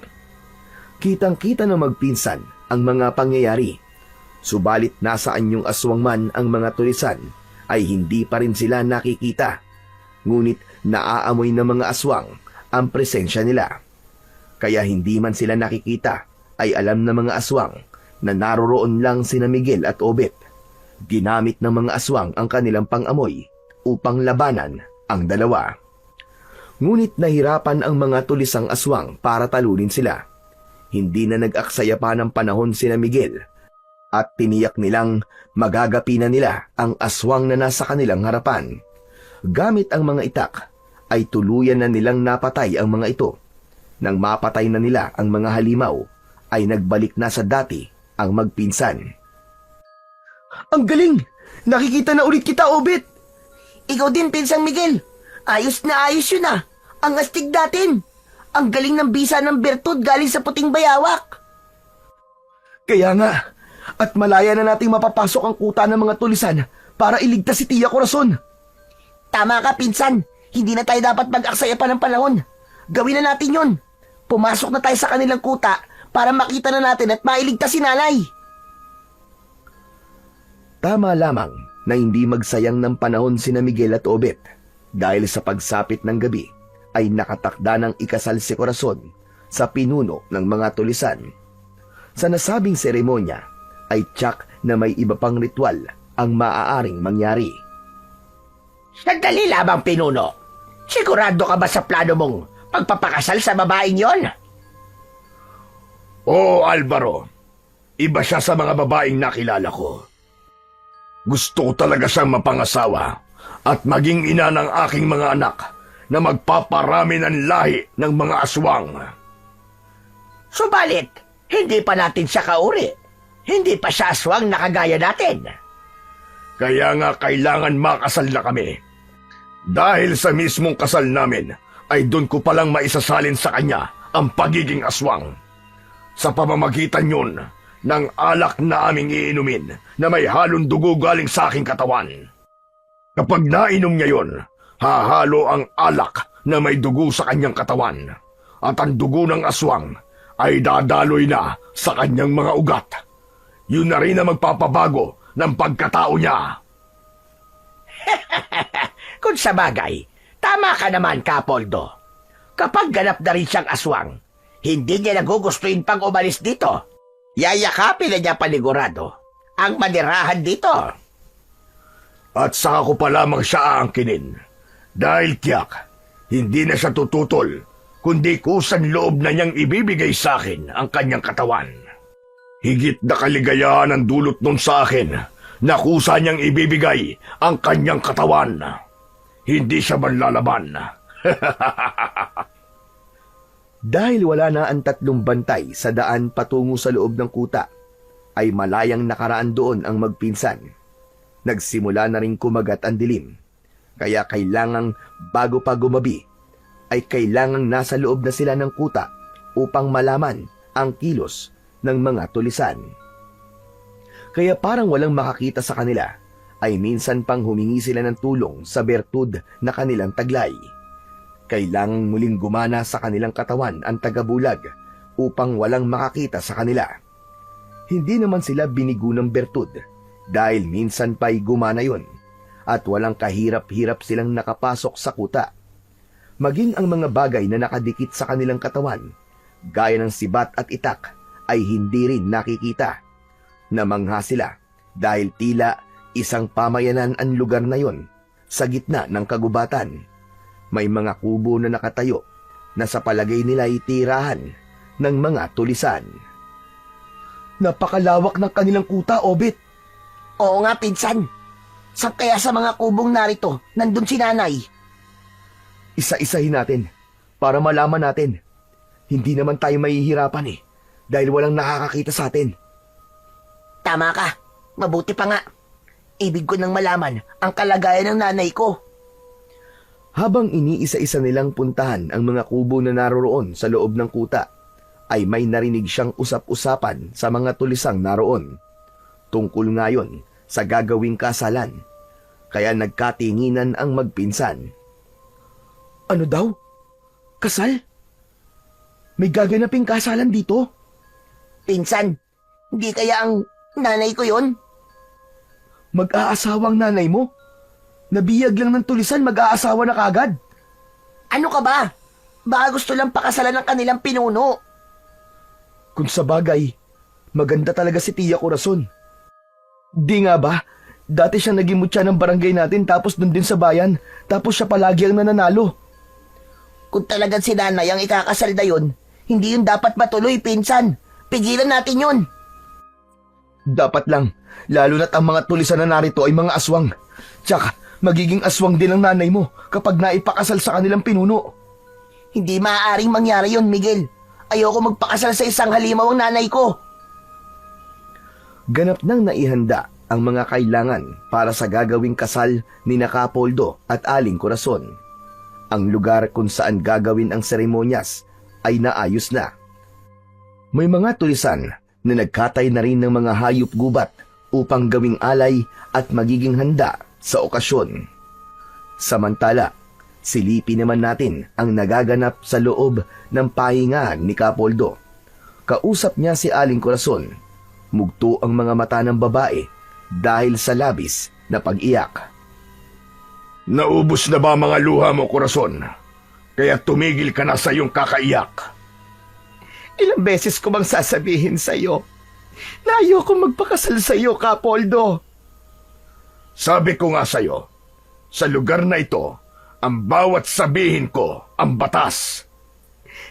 Kitang-kita na magpinsan ang mga pangyayari. Subalit nasa anyong aswang man ang mga tulisan, ay hindi pa rin sila nakikita. Ngunit naaamoy ng mga aswang ang presensya nila. Kaya hindi man sila nakikita, ay alam ng mga aswang na naroroon lang sina Miguel at Obet. Ginamit ng mga aswang ang kanilang pang-amoy upang labanan ang dalawa. Ngunit nahirapan ang mga tulisang aswang para talunin sila. Hindi na nag-aksaya pa ng panahon sina Miguel at tiniyak nilang magagapi na nila ang aswang na nasa kanilang harapan. Gamit ang mga itak, ay tuluyan na nilang napatay ang mga ito. Nang mapatay na nila ang mga halimaw, ay nagbalik na sa dati ang magpinsan. Ang galing! Nakikita na ulit kita, Obet! Ikaw din, Pinsang Miguel. Ayos na ayos yun ah. Ang astig natin. Ang galing ng bisa ng bertud galing sa puting bayawak. Kaya nga, at malaya na nating mapapasok ang kuta ng mga tulisan para iligtas si Tia Corazon. Tama ka, Pinsan. Hindi na tayo dapat mag-aksaya pa ng panahon. Gawin na natin yun. Pumasok na tayo sa kanilang kuta para makita na natin at mailigtas si nanay. Tama lamang na hindi magsayang ng panahon sina Miguel at Obet dahil sa pagsapit ng gabi ay nakatakda ng ikasal si Corazon sa pinuno ng mga tulisan. Sa nasabing seremonya ay tiyak na may iba pang ritual ang maaaring mangyari. Sandali lamang, pinuno. Sigurado ka ba sa plano mong pagpapakasal sa babaeng yon? Oo, Alvaro. Iba siya sa mga babaeng nakilala ko. Gusto ko talaga siyang mapangasawa at maging ina ng aking mga anak na magpaparami ng lahi ng mga aswang. Subalit, hindi pa natin siya kauri. Hindi pa siya aswang na kagaya natin. Kaya nga kailangan makasal na kami. Dahil sa mismong kasal namin, ay doon ko palang maisasalin sa kanya ang pagiging aswang. sa pamamagitan yun ng alak na aming iinumin na may halong dugo galing sa aking katawan. Kapag nainom niya yun, hahalo ang alak na may dugo sa kanyang katawan at ang dugo ng aswang ay dadaloy na sa kanyang mga ugat. Yun na rin ang magpapabago ng pagkatao niya. Kung sa bagay, tama ka naman, Kapoldo. Kapag ganap na rin siyang aswang, hindi niya nagugustuhin pang umalis dito. Yayakapin na niya panigurado ang manirahan dito. At saka ko pa lamang siya aangkinin. Dahil tiyak, hindi na siya tututol, kundi kusan loob na niyang ibibigay sa akin ang kanyang katawan. Higit na kaligayahan ang dulot nun sa akin na kusa niyang ibibigay ang kanyang katawan. Hindi siya man lalaban. Dahil wala na ang tatlong bantay sa daan patungo sa loob ng kuta, ay malayang nakaraan doon ang magpinsan. Nagsimula na rin kumagat ang dilim, kaya kailangang bago pa gumabi, ay kailangang nasa loob na sila ng kuta upang malaman ang kilos ng mga tulisan. Kaya parang walang makakita sa kanila, ay minsan pang humingi sila ng tulong sa bertud na kanilang taglay. Kailangang muling gumana sa kanilang katawan ang tagabulag upang walang makakita sa kanila. Hindi naman sila binigo ng bertud dahil minsan pa'y gumana yun at walang kahirap-hirap silang nakapasok sa kuta. Maging ang mga bagay na nakadikit sa kanilang katawan, gaya ng sibat at itak, ay hindi rin nakikita. Namangha sila dahil tila isang pamayanan ang lugar na yon sa gitna ng kagubatan. May mga kubo na nakatayo na sa palagay nila ay tirahan ng mga tulisan. Napakalawak ng kanilang kuta, Obit. Oo nga, pinsan. Sa kaya sa mga kubong narito, nandun si nanay. Isa-isahin natin para malaman natin. Hindi naman tayo mahihirapan dahil walang nakakakita sa atin. Tama ka. Mabuti pa nga. Ibig ko nang malaman ang kalagayan ng nanay ko. Habang iniisa-isa nilang puntahan ang mga kubo na naroroon sa loob ng kuta, ay may narinig siyang usap-usapan sa mga tulisang naroon. Tungkol ngayon sa gagawing kasalan, kaya nagkatinginan ang magpinsan. Ano daw? Kasal? May gaganaping kasalan dito? Pinsan, hindi kaya ang nanay ko yon? Mag-aasawang nanay mo? Nabiyag lang ng tulisan, mag-aasawa na kagad. Ano ka ba? Baka gusto lang pakasalan ng kanilang pinuno. Kung sa bagay, maganda talaga si Tia Corazon. Di nga ba? Dati siya naging mutya ng barangay natin tapos dun din sa bayan. Tapos siya palagi ang nananalo. Kung talagang si nanay ang ikakasal na yun, hindi yun dapat matuloy, pinsan. Pigilan natin yun. Dapat lang, lalo na't ang mga tulisan na narito ay mga aswang. Tsaka, magiging aswang din ang nanay mo kapag naipakasal sa kanilang pinuno. Hindi maaaring mangyari yun, Miguel. Ayoko magpakasal sa isang halimaw ang nanay ko. Ganap nang naihanda ang mga kailangan para sa gagawing kasal ni Capoldo at Aling Corazon. Ang lugar kung saan gagawin ang seremonyas ay naayos na. May mga tulisan na nagkatay na rin ng mga hayop gubat upang gawing alay at magiging handa sa okasyon. Samantala, silipin naman natin ang nagaganap sa loob ng pahingahan ni Capoldo. Kausap niya si Aling Corazon. Mugto ang mga mata ng babae dahil sa labis na pag-iyak. Naubos na ba mga luha mo, Corazon? Kaya tumigil ka na sa iyong kakaiyak. Ilang beses ko bang sasabihin sa iyo na ayoko magpakasal sa iyo, Capoldo? Sabi ko nga sa iyo, sa lugar na ito, ang bawat sabihin ko ang batas.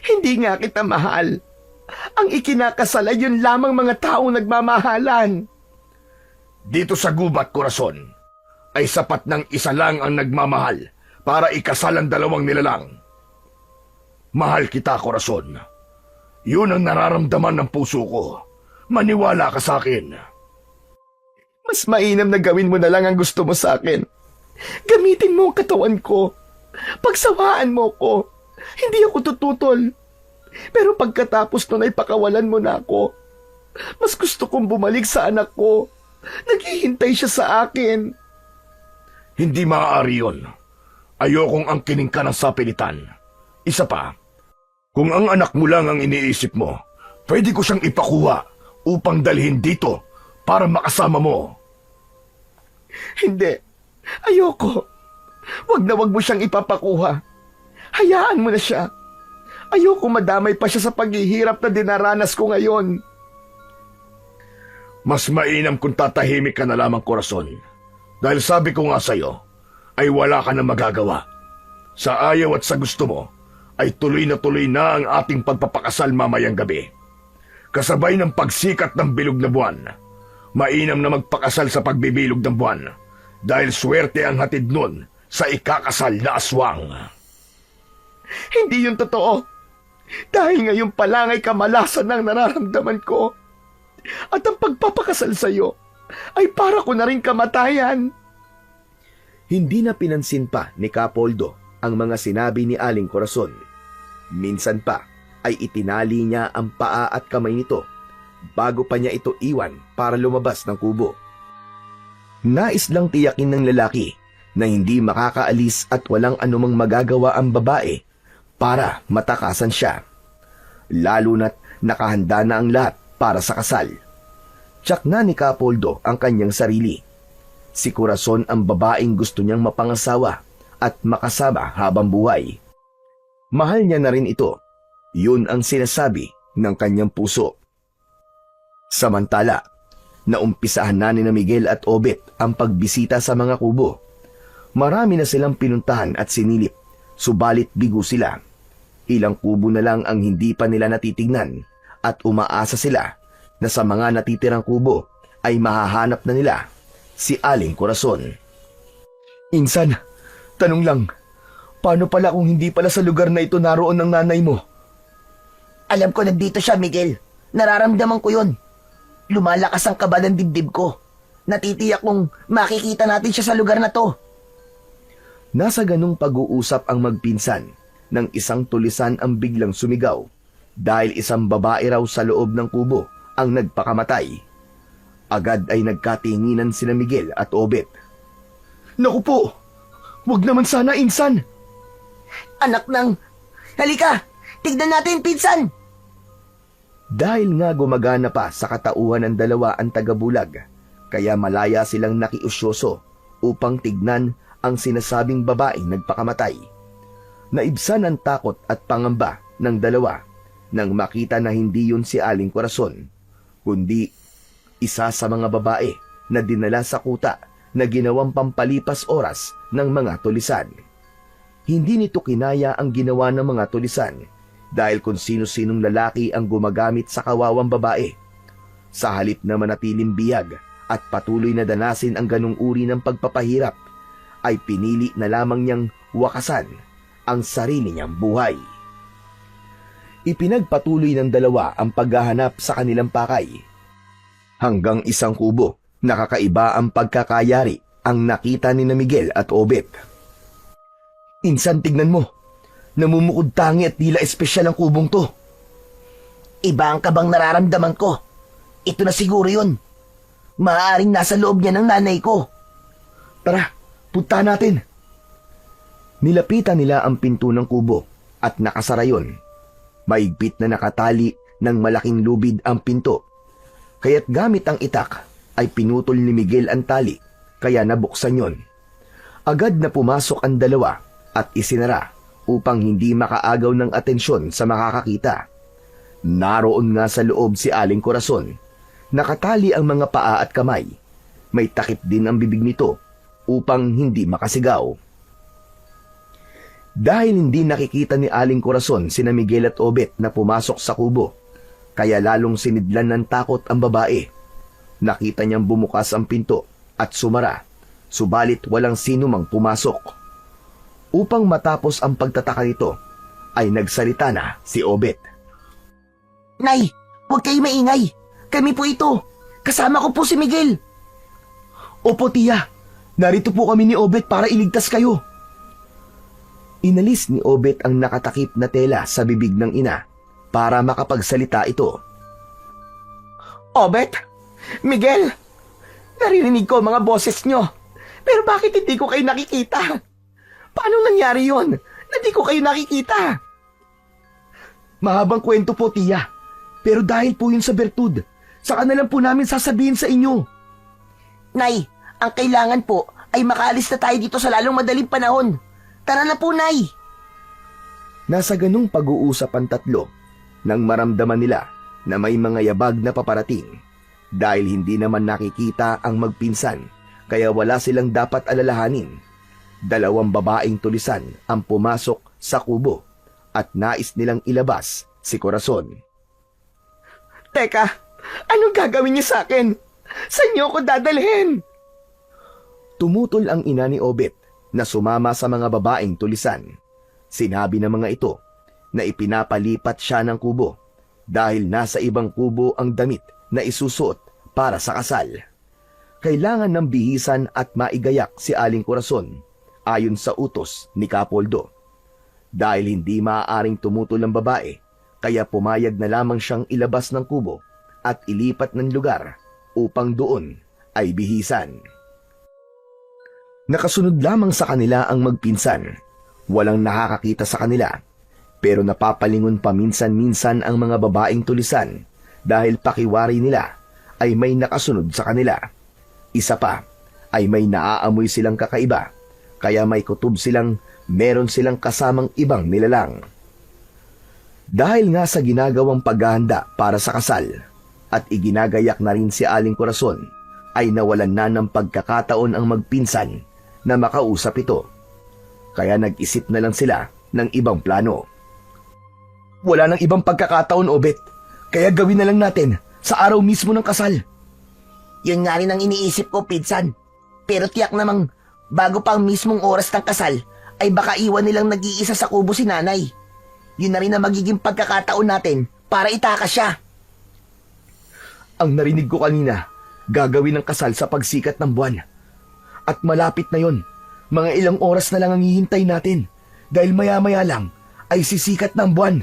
Hindi nga kita mahal. Ang ikinakasala yun lamang mga taong nagmamahalan. Dito sa gubat, Corazon, ay sapat ng isa lang ang nagmamahal para ikasal ang dalawang nilalang. Mahal kita, Corazon. Yun ang nararamdaman ng puso ko. Maniwala ka sa akin. Mas mainam na gawin mo na lang ang gusto mo sa akin. Gamitin mo ang katawan ko. Pagsawaan mo ko. Hindi ako tututol. Pero pagkatapos nun ay pakawalan mo na ako. Mas gusto kong bumalik sa anak ko. Naghihintay siya sa akin. Hindi maaari yun. Ayokong angkinin ka ng sapilitan. Isa pa, kung ang anak mo lang ang iniisip mo, pwede ko siyang ipakuha upang dalhin dito para makasama mo. Hindi. Ayoko. Wag na wag mo siyang ipapakuha. Hayaan mo na siya. Ayoko madamay pa siya sa paghihirap na dinaranas ko ngayon. Mas mainam kung tatahimik ka na lamang, Corazon. Dahil sabi ko nga sa'yo, ay wala ka na magagawa. Sa ayaw at sa gusto mo, ay tuloy na ang ating pagpapakasal mamayang gabi. Kasabay ng pagsikat ng bilog na buwan, mainam na magpakasal sa pagbibilog ng buwan dahil swerte ang hatid nun sa ikakasal na aswang. Hindi yun totoo. Dahil ngayon pa lang ay kamalasan ang nararamdaman ko. At ang pagpapakasal sa'yo ay para ko na rin kamatayan. Hindi na pinansin pa ni Capoldo ang mga sinabi ni Aling Corazon. Minsan pa ay itinali niya ang paa at kamay nito bago pa niya ito iwan para lumabas ng kubo. Nais lang tiyakin ng lalaki na hindi makakaalis at walang anumang magagawa ang babae para matakasan siya. Lalo na't nakahanda na ang lahat para sa kasal. Tiyak na ni Capoldo ang kanyang sarili. Si Corazon ang babaeng gusto niyang mapangasawa at makasama habang buhay. Mahal niya na rin ito. Yun ang sinasabi ng kanyang puso. Samantala, naumpisahan na ni Miguel at Obet ang pagbisita sa mga kubo. Marami na silang pinuntahan at sinilip, subalit bigo sila. Ilang kubo na lang ang hindi pa nila natitignan at umaasa sila na sa mga natitirang kubo ay mahahanap na nila si Aling Corazon. Insan, tanong lang, paano pala kung hindi pala sa lugar na ito naroon ng nanay mo? Alam ko nandito siya, Miguel. Nararamdaman ko yun. Lumalakas ang kaba ng dibdib ko. Natitiyak kong makikita natin siya sa lugar na to. Nasa ganung pag-uusap ang magpinsan nang isang tulisan ang biglang sumigaw dahil isang babae raw sa loob ng kubo ang nagpakamatay. Agad ay nagkatinginan sina Miguel at Obet. Naku po! Huwag naman sana, insan! Anak ng... Halika! Tignan natin, pinsan! Dahil nga gumagana pa sa katauhan ng dalawa ang tagabulag, kaya malaya silang nakiusyoso upang tignan ang sinasabing babaeng nagpakamatay. Naibsan ang takot at pangamba ng dalawa nang makita na hindi yun si Aling Corazon, kundi isa sa mga babae na dinala sa kuta na ginawang pampalipas oras ng mga tulisan. Hindi nito kinaya ang ginawa ng mga tulisan dahil kung sino-sinong lalaki ang gumagamit sa kawawang babae. Sa halip na manatiling biyag at patuloy na danasin ang ganung uri ng pagpapahirap, ay pinili na lamang niyang wakasan ang sarili niyang buhay. Ipinagpatuloy ng dalawa ang paghahanap sa kanilang pakay. Hanggang isang kubo, nakakaiba ang pagkakayari ang nakita ni Miguel at Obet. Insan, tignan mo. Namumukod tangi at tila espesyal ang kubong to. Iba ang kabang nararamdaman ko. Ito na siguro yun. Maaaring nasa loob niya ng nanay ko. Tara, punta natin. Nilapitan nila ang pinto ng kubo at nakasara yun. Maigpit na nakatali ng malaking lubid ang pinto. Kaya't gamit ang itak ay pinutol ni Miguel ang tali kaya nabuksan yon. Agad na pumasok ang dalawa at isinara upang hindi makaagaw ng atensyon sa makakakita. Naroon nga sa loob si Aling Corazon. Nakatali ang mga paa at kamay. May takip din ang bibig nito upang hindi makasigaw. Dahil hindi nakikita ni Aling Corazon sina Miguel at Obet na pumasok sa kubo, kaya lalong sinidlan ng takot ang babae. Nakita niyang bumukas ang pinto at sumara, subalit walang sino mang pumasok. Upang matapos ang pagtataka nito, ay nagsalita na si Obet. Nay, huwag kayo maingay. Kami po ito. Kasama ko po si Miguel. Opo, tiya. Narito po kami ni Obet para iligtas kayo. Inalis ni Obet ang nakatakip na tela sa bibig ng ina para makapagsalita ito. Obet, Miguel, naririnig ko ang mga boses nyo. Pero bakit hindi ko kayo nakikita? Paano nangyari yon? Hindi ko kayo nakikita. Mahabang kwento po, tiya. Pero dahil po yun sa bertud, saka na lang po namin sasabihin sa inyo. Nay, ang kailangan po ay makaalis na tayo dito sa lalong madaling panahon. Tara na po, Nay. Nasa ganung pag-uusap ang tatlo nang maramdaman nila na may mga yabag na paparating. Dahil hindi naman nakikita ang magpinsan, kaya wala silang dapat alalahanin. 2 babaeng tulisan ang pumasok sa kubo at nais nilang ilabas si Corazon. Teka, anong gagawin niyo sa akin? Saan niyo ako dadalhin? Tumutol ang ina ni Obet na sumama sa mga babaeng tulisan. Sinabi ng mga ito na ipinapalipat siya ng kubo dahil nasa ibang kubo ang damit na isusuot para sa kasal. Kailangan ng bihisan at maigayak si Aling Corazon ayon sa utos ni Capoldo. Dahil hindi maaaring tumutol ang babae, kaya pumayag na lamang siyang ilabas ng kubo at ilipat ng lugar upang doon ay bihisan. Nakasunod lamang sa kanila ang magpinsan. Walang nakakakita sa kanila, pero napapalingon paminsan-minsan ang mga babaeng tulisan dahil pakiwari nila ay may nakasunod sa kanila. Isa pa ay may naaamoy silang kakaiba, kaya may kutob silang meron silang kasamang ibang nilalang. Dahil nga sa ginagawang paghahanda para sa kasal at iginagayak na rin si Aling Corazon, ay nawalan na ng pagkakataon ang magpinsan na makausap ito. Kaya nag-isip na lang sila ng ibang plano. Wala nang ibang pagkakataon, Obet. Kaya gawin na lang natin sa araw mismo ng kasal. Yun nga rin ang iniisip ko, Pinsan. Pero tiyak namang bago pa ang mismong oras ng kasal, ay baka iwan nilang nag-iisa sa kubo si nanay. Yun na rin ang magiging pagkakataon natin para itakas siya. Ang narinig ko kanina, gagawin ang kasal sa pagsikat ng buwan. At malapit na yon. Mga ilang oras na lang ang hihintay natin dahil maya-maya lang ay sisikat ng buwan.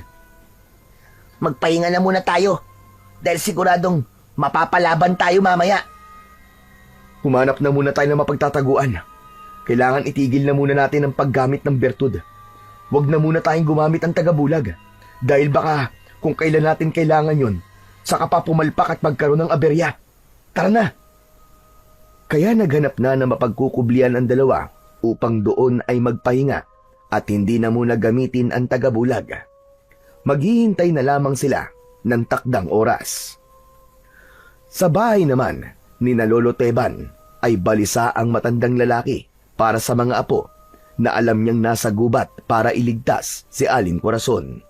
Magpahinga na muna tayo dahil siguradong mapapalaban tayo mamaya. Humanap na muna tayo ng mapagtataguan. Kailangan itigil na muna natin ang paggamit ng bertud. Huwag na muna tayong gumamit ng tagabulag dahil baka kung kailan natin kailangan yon, saka pa pumalpak at magkaroon ng aberya. Tara na! Kaya naghanap na ng mapagkukublian ang dalawa upang doon ay magpahinga at hindi na muna gamitin ang tagabulag. Maghihintay na lamang sila ng takdang oras. Sa bahay naman ni na Lolo Teban ay balisa ang matandang lalaki para sa mga apo na alam niyang nasa gubat para iligtas si Aling Corazon.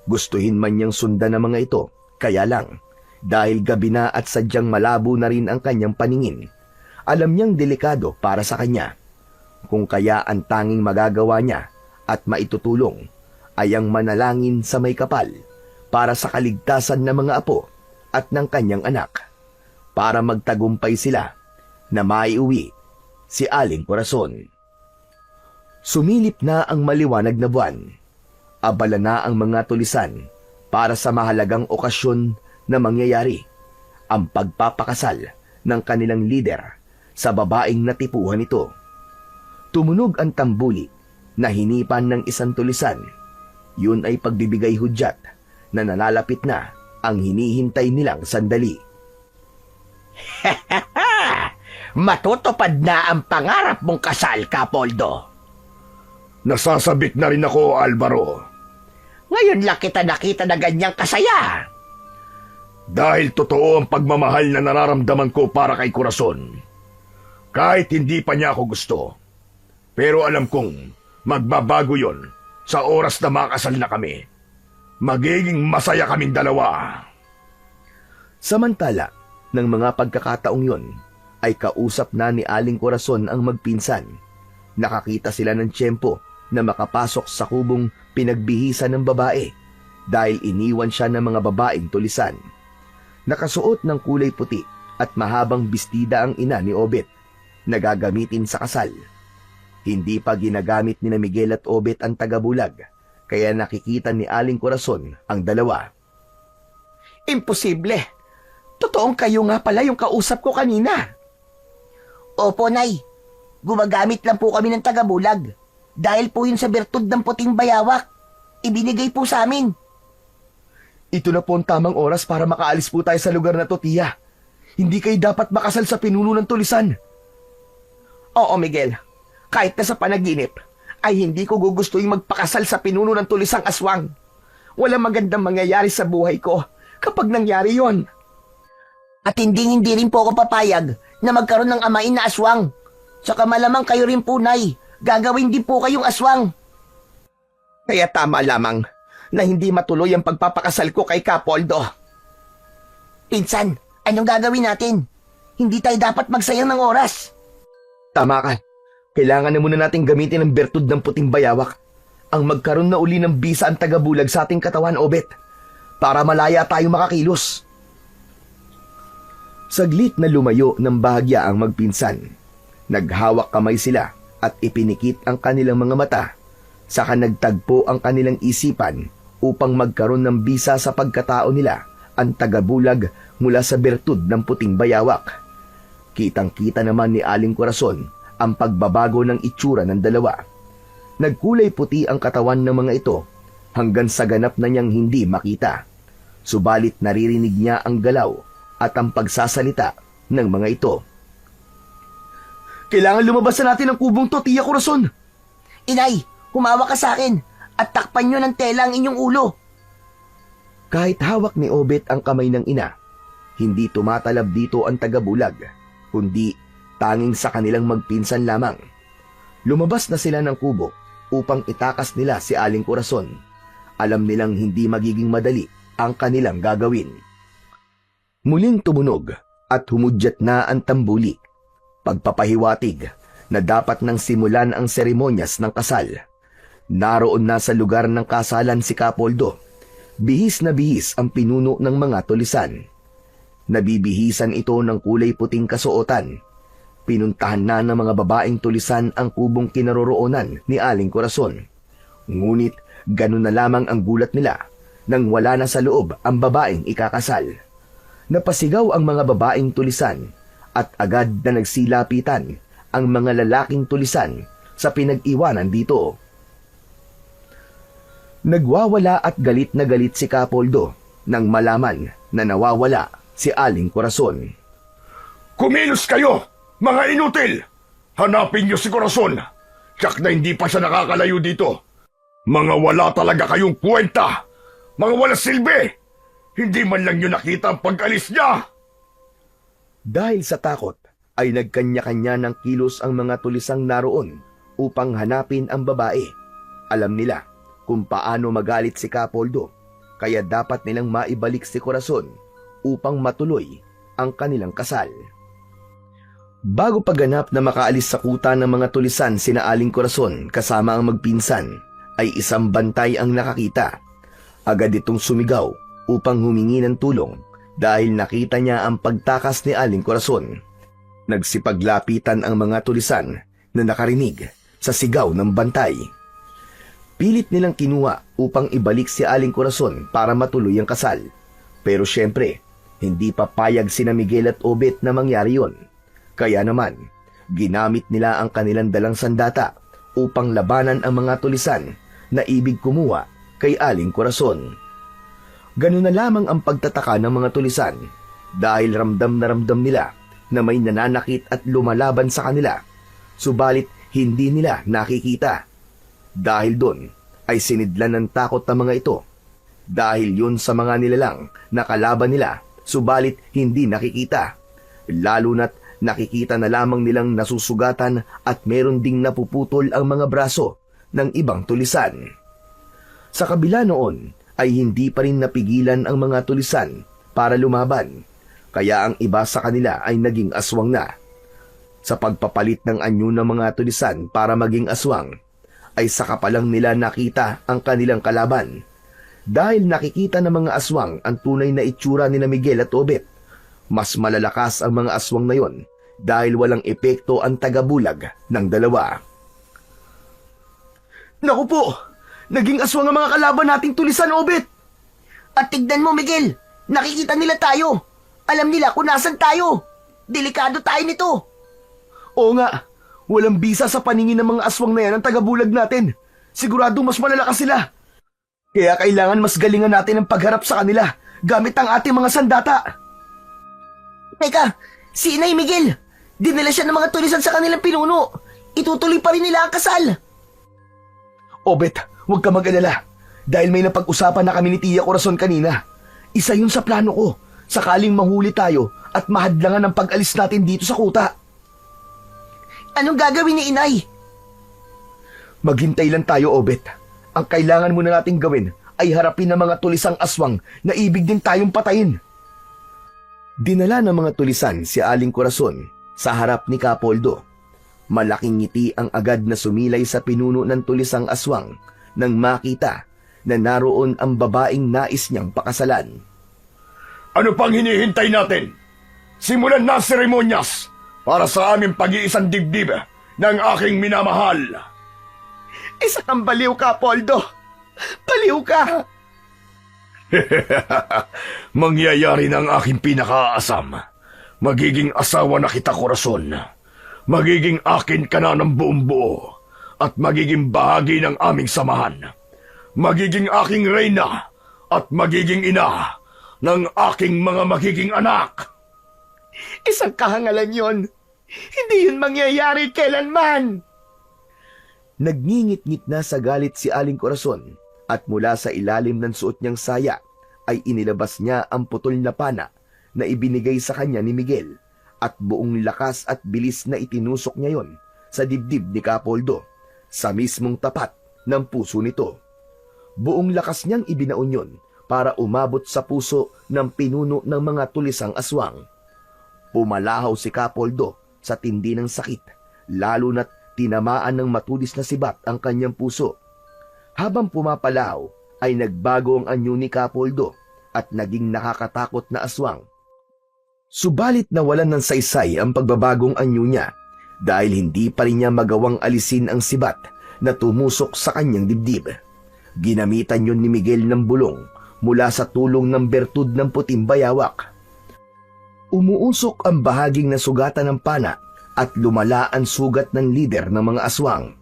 Gustuhin man niyang sundan ng mga ito, kaya lang dahil gabi na at sadyang malabo na rin ang kanyang paningin, alam niyang delikado para sa kanya. Kung kaya ang tanging magagawa niya at maitutulong ay ang manalangin sa may kapal para sa kaligtasan ng mga apo at ng kanyang anak, para magtagumpay sila na maiuwi si Aling Corazon. Sumilip na ang maliwanag na buwan. Abala na ang mga tulisan para sa mahalagang okasyon na mangyayari, ang pagpapakasal ng kanilang lider sa babaeng natipuhan ito. Tumunog ang tambuli na hinipan ng isang tulisan. Yun ay pagbibigay hudyat na nalalapit na ang hinihintay nilang sandali. Matutupad na ang pangarap mong kasal, Capoldo. Nasasabik na rin ako, Alvaro. Ngayon lang kita nakita na ganyang kasaya. Dahil totoo ang pagmamahal na nararamdaman ko para kay Corazon. Kahit hindi pa niya ako gusto. Pero alam kong magbabago yon sa oras na makasal na kami. Magiging masaya kaming dalawa. Samantala, ng mga pagkakataong yon, ay kausap na ni Aling Corazon ang magpinsan. Nakakita sila ng tiyempo na makapasok sa kubong pinagbihisan ng babae dahil iniwan siya ng mga babaeng tulisan. Nakasuot ng kulay puti at mahabang bestida ang ina ni Obet na gagamitin sa kasal. Hindi pa ginagamit ni na Miguel at Obet ang tagabulag, kaya nakikita ni Aling Corazon ang dalawa. Imposible. Totoong kayo nga pala yung kausap ko kanina. Opo, Nay. Gumagamit lang po kami ng tagabulag. Dahil po yun sa bertud ng puting bayawak. Ibinigay po sa amin. Ito na po ang tamang oras para makaalis po tayo sa lugar na to, tiya. Hindi kayo dapat makasal sa pinuno ng tulisan. Oo, Miguel. Kahit na sa panaginip, ay hindi ko gugustuhin magpakasal sa pinuno ng tulisang aswang. Walang magandang mangyayari sa buhay ko kapag nangyari yon. At hindi rin po ako papayag na magkaroon ng amain na aswang. Tsaka malamang kayo rin po, Nay. Gagawin din po kayong aswang. Kaya tama lamang na hindi matuloy ang pagpapakasal ko kay Capoldo. Pinsan, anong gagawin natin? Hindi tayo dapat magsayang ng oras. Tama ka. Kailangan na muna nating gamitin ang bertud ng puting bayawak. Ang magkaroon na uli ng bisa ang tagabulag sa ating katawan, Obet. Para malaya tayo makakilos. Saglit na lumayo ng bahagya ang magpinsan. Naghawak kamay sila at ipinikit ang kanilang mga mata. Saka nagtagpo ang kanilang isipan upang magkaroon ng bisa sa pagkatao nila ang tagabulag mula sa bertud ng puting bayawak. Kitang-kita naman ni Aling Corazon ang pagbabago ng itsura ng dalawa. Nagkulay puti ang katawan ng mga ito hanggang sa ganap na niyang hindi makita. Subalit naririnig niya ang galaw at ang pagsasalita ng mga ito. Kailangan lumabas na natin ang kubong to, Tiya Corazon. Inay, humawa ka sa akin at takpan nyo ng tela ang inyong ulo. Kahit hawak ni Obet ang kamay ng ina, hindi tumatalab dito ang tagabulag, kundi tanging sa kanilang magpinsan lamang. Lumabas na sila ng kubo upang itakas nila si Aling Corazon. Alam nilang hindi magiging madali ang kanilang gagawin. Muling tumunog at humudyat na ang tambuli. Pagpapahiwatig na dapat nang simulan ang seremonyas ng kasal. Naroon na sa lugar ng kasalan si Capoldo. Bihis na bihis ang pinuno ng mga tulisan. Nabibihisan ito ng kulay puting kasuotan. Pinuntahan na ng mga babaeng tulisan ang kubong kinaroroonan ni Aling Corazon. Ngunit ganun na lamang ang gulat nila nang wala na sa loob ang babaeng ikakasal. Napasigaw ang mga babaeng tulisan at agad na nagsilapitan ang mga lalaking tulisan sa pinag-iwanan dito. Nagwawala at galit na galit si Capoldo nang malaman na nawawala si Aling Corazon. Kumilos kayo, mga inutil! Hanapin niyo si Corazon. Tiyak na hindi pa siya nakakalayo dito. Mga wala talaga kayong kwenta. Mga wala silbi. Hindi man lang niyo nakita ang pag-alis niya. Dahil sa takot ay nagkanya-kanya ng kilos ang mga tulisang naroon upang hanapin ang babae. Alam nila kung paano magalit si Capoldo, kaya dapat nilang maibalik si Corazon upang matuloy ang kanilang kasal. Bago paganap na makaalis sa kuta ng mga tulisan sina Aling Corazon kasama ang magpinsan, ay isang bantay ang nakakita. Agad itong sumigaw upang humingi ng tulong dahil nakita niya ang pagtakas ni Aling Corazon. Nagsipaglapitan ang mga tulisan na nakarinig sa sigaw ng bantay. Pilit nilang kinuha upang ibalik si Aling Corazon para matuloy ang kasal. Pero syempre, hindi papayag sina Miguel at Obet na mangyari yon. Kaya naman, ginamit nila ang kanilang dalang sandata upang labanan ang mga tulisan na ibig kumuha kay Aling Corazon. Ganun na lamang ang pagtataka ng mga tulisan dahil ramdam na ramdam nila na may nananakit at lumalaban sa kanila, subalit hindi nila nakikita. Dahil doon ay sinidlan ng takot ng mga ito. Dahil yun sa mga nilalang na kalaban nila, subalit hindi nakikita. Lalo na't nakikita na lamang nilang nasusugatan at meron ding napuputol ang mga braso ng ibang tulisan. Sa kabila noon ay hindi pa rin napigilan ang mga tulisan para lumaban, kaya ang iba sa kanila ay naging aswang na. Sa pagpapalit ng anyo ng mga tulisan para maging aswang, ay saka pa lang nila nakita ang kanilang kalaban. Dahil nakikita ng mga aswang ang tunay na itsura ni Miguel at Obet, mas malalakas ang mga aswang na yon dahil walang epekto ang tagabulag ng dalawa. Naku po! Naging aswang ang mga kalaban nating tulisan, Obet! At tignan mo, Miguel. Nakikita nila tayo. Alam nila kung nasan tayo. Delikado tayo nito. Oo nga, walang bisa sa paningin ng mga aswang na yan ang tagabulag natin. Sigurado mas malalakas sila. Kaya kailangan mas galingan natin ang pagharap sa kanila gamit ang ating mga sandata. Teka, si Inay Miguel. Dinala siya ng mga tulisan sa kanilang pinuno. Itutuloy pa rin nila ang kasal. Obet, huwag ka mag-alala. Dahil may napag-usapan na kami ni Tia Corazon kanina. Isa yun sa plano ko. Sakaling mahuli tayo at mahadlangan ang pag-alis natin dito sa kuta. Anong gagawin ni Inay? Maghintay lang tayo, Obet. Ang kailangan muna nating gawin ay harapin ng mga tulisang aswang na ibig din tayong patayin. Dinala ng mga tulisan si Aling Corazon sa harap ni Capoldo. Malaking ngiti ang agad na sumilay sa pinuno ng tulisang aswang nang makita na naroon ang babaeng nais niyang pakasalan. Ano pang hinihintay natin? Simulan na ang seremonyas para sa aming pag-iisang dibdib ng aking minamahal. Isa kang baliw, Capoldo! Baliw ka! Mangyayari ng aking pinakaasam. Magiging asawa na kita, Corazon. Magiging akin ka na ng buong buo. At magiging bahagi ng aming samahan. Magiging aking reyna. At magiging ina ng aking mga magiging anak. Isang kahangalan yon. Hindi yun mangyayari kailanman. Nagngingit-ngit na sa galit si Aling Corazon at mula sa ilalim ng suot niyang saya ay inilabas niya ang putol na pana na ibinigay sa kanya ni Miguel at buong lakas at bilis na itinusok niya yon sa dibdib ni Capoldo sa mismong tapat ng puso nito. Buong lakas niyang ibinaon yon para umabot sa puso ng pinuno ng mga tulisang aswang. Pumalahaw si Capoldo sa tindi ng sakit, lalo na't tinamaan ng matulis na sibat ang kanyang puso. Habang pumapalahaw, ay nagbago ang anyo ni Capoldo at naging nakakatakot na aswang. Subalit nawalan ng saysay ang pagbabagong anyo niya dahil hindi pa rin niya magawang alisin ang sibat na tumusok sa kanyang dibdib. Ginamitan yon ni Miguel ng bulong mula sa tulong ng bertud ng puting bayawak. Umuusok ang bahaging nasugatan ng pana at lumala ang sugat ng lider ng mga aswang.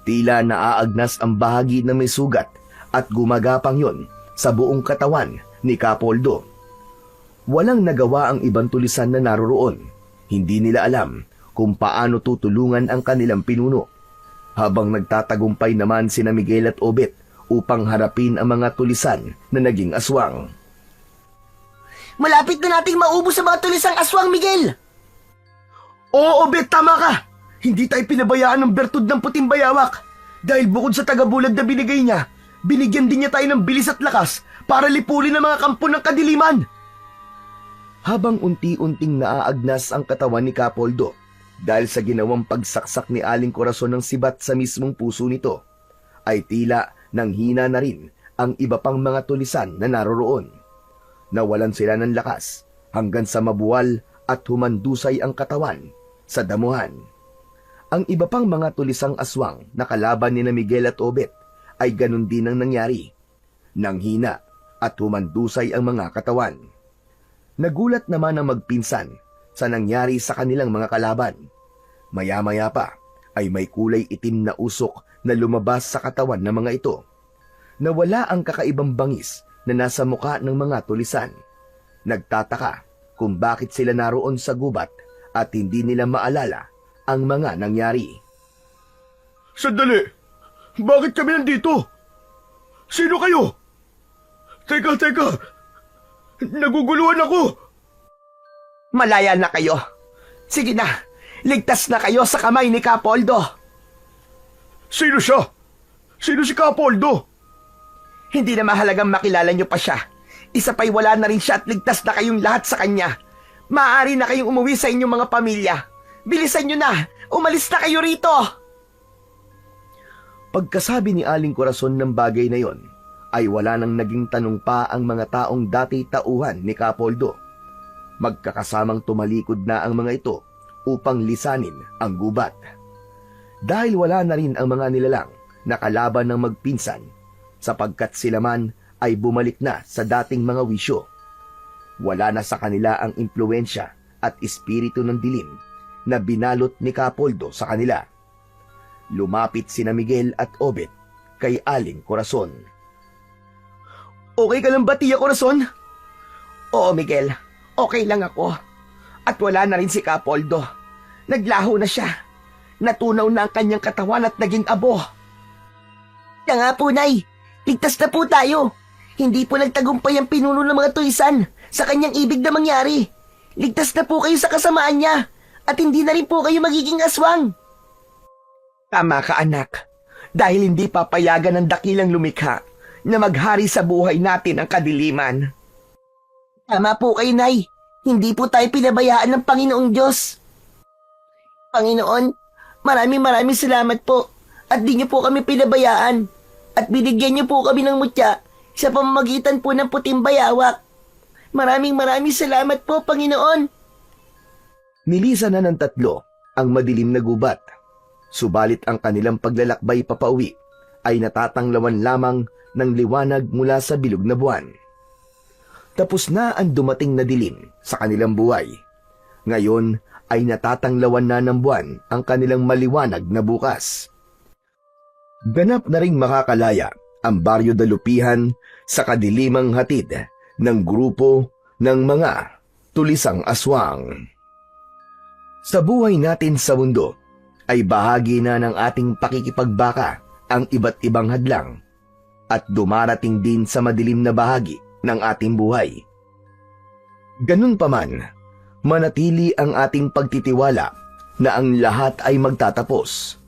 Tila naaagnas ang bahagi na may sugat at gumagapang yon sa buong katawan ni Capoldo. Walang nagawa ang ibang tulisan na naroroon. Hindi nila alam kung paano tutulungan ang kanilang pinuno. Habang nagtatagumpay naman sina Miguel at Obet upang harapin ang mga tulisan na naging aswang. Malapit na nating maubos ang mga tulisang aswang, Miguel! Oo, Obet, tama ka! Hindi tayo pinabayaan ng bertud ng puting bayawak. Dahil bukod sa tagabulag na binigay niya, binigyan din niya tayo ng bilis at lakas para lipulin ang mga kampo ng kadiliman. Habang unti-unting naaagnas ang katawan ni Capoldo dahil sa ginawang pagsaksak ni Aling Corazon ng sibat sa mismong puso nito, ay tila nanghina na rin ang iba pang mga tulisan na naroroon. Nawalan sila ng lakas hanggang sa mabuwal at humandusay ang katawan sa damuhan. Ang iba pang mga tulisang aswang na kalaban ni Miguel at Obet ay ganun din ang nangyari. Nanghina at humandusay ang mga katawan. Nagulat naman ang magpinsan sa nangyari sa kanilang mga kalaban. Maya-maya pa ay may kulay itim na usok na lumabas sa katawan ng mga ito. Nawala ang kakaibang bangis na nasa muka ng mga tulisan. Nagtataka kung bakit sila naroon sa gubat at hindi nila maalala ang mga nangyari. Sandali! Bakit kami nandito? Sino kayo? Teka! Naguguluhan ako! Malaya na kayo. Sige na, ligtas na kayo sa kamay ni Capoldo. Sino siya? Sino si Capoldo? Hindi na mahalagang makilala niyo pa siya. Isa pa'y wala na rin siya at ligtas na kayong lahat sa kanya. Maaari na kayong umuwi sa inyong mga pamilya. Bilisan niyo na! Umalis na kayo rito! Pagkasabi ni Aling Corazon ng bagay na yon, ay wala nang naging tanong pa ang mga taong dati tauhan ni Capoldo. Magkakasamang tumalikod na ang mga ito upang lisanin ang gubat. Dahil wala na rin ang mga nilalang na kalaban ng magpinsan, sapagkat sila man ay bumalik na sa dating mga wisyo. Wala na sa kanila ang impluensya at espiritu ng dilim na binalot ni Kapoldo sa kanila. Lumapit sina Miguel at Obet kay Aling Corazon. Okay ka lang ba, Tia Corazon? Oo, Miguel. Okay lang ako. At wala na rin si Kapoldo. Naglaho na siya. Natunaw na ang kanyang katawan at naging abo. Kaya nga po, Nay. Ligtas na po tayo. Hindi po nagtagumpay ang pinuno ng mga tulisan sa kanyang ibig na mangyari. Ligtas na po kayo sa kasamaan niya. At hindi na rin po kayo magiging aswang. Tama ka, anak. Dahil hindi papayagan ng dakilang lumikha na maghari sa buhay natin ang kadiliman. Tama po kayo, Nay. Hindi po tayo pinabayaan ng Panginoong Diyos. Panginoon, maraming salamat po. At di niyo po kami pinabayaan. At binigyan niyo po kami ng mutya sa pamamagitan po ng puting bayawak. Maraming salamat po, Panginoon. Nilisan na ng tatlo ang madilim na gubat. Subalit ang kanilang paglalakbay papauwi ay natatanglawan lamang ng liwanag mula sa bilog na buwan. Tapos na ang dumating na dilim sa kanilang buhay. Ngayon ay natatanglawan na ng buwan ang kanilang maliwanag na bukas. Ganap na ring makakalaya ang Baryo Dalupihan sa kadilimang hatid ng grupo ng mga tulisang aswang. Sa buhay natin sa mundo ay bahagi na ng ating pakikipagbaka ang iba't ibang hadlang at dumarating din sa madilim na bahagi ng ating buhay. Ganun pa man, manatili ang ating pagtitiwala na ang lahat ay magtatapos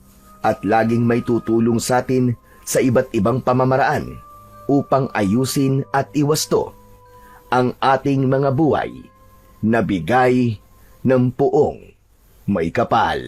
at laging may tutulong sa atin sa iba't ibang pamamaraan upang ayusin at iwasto ang ating mga buhay na bigay ng puong may kapal.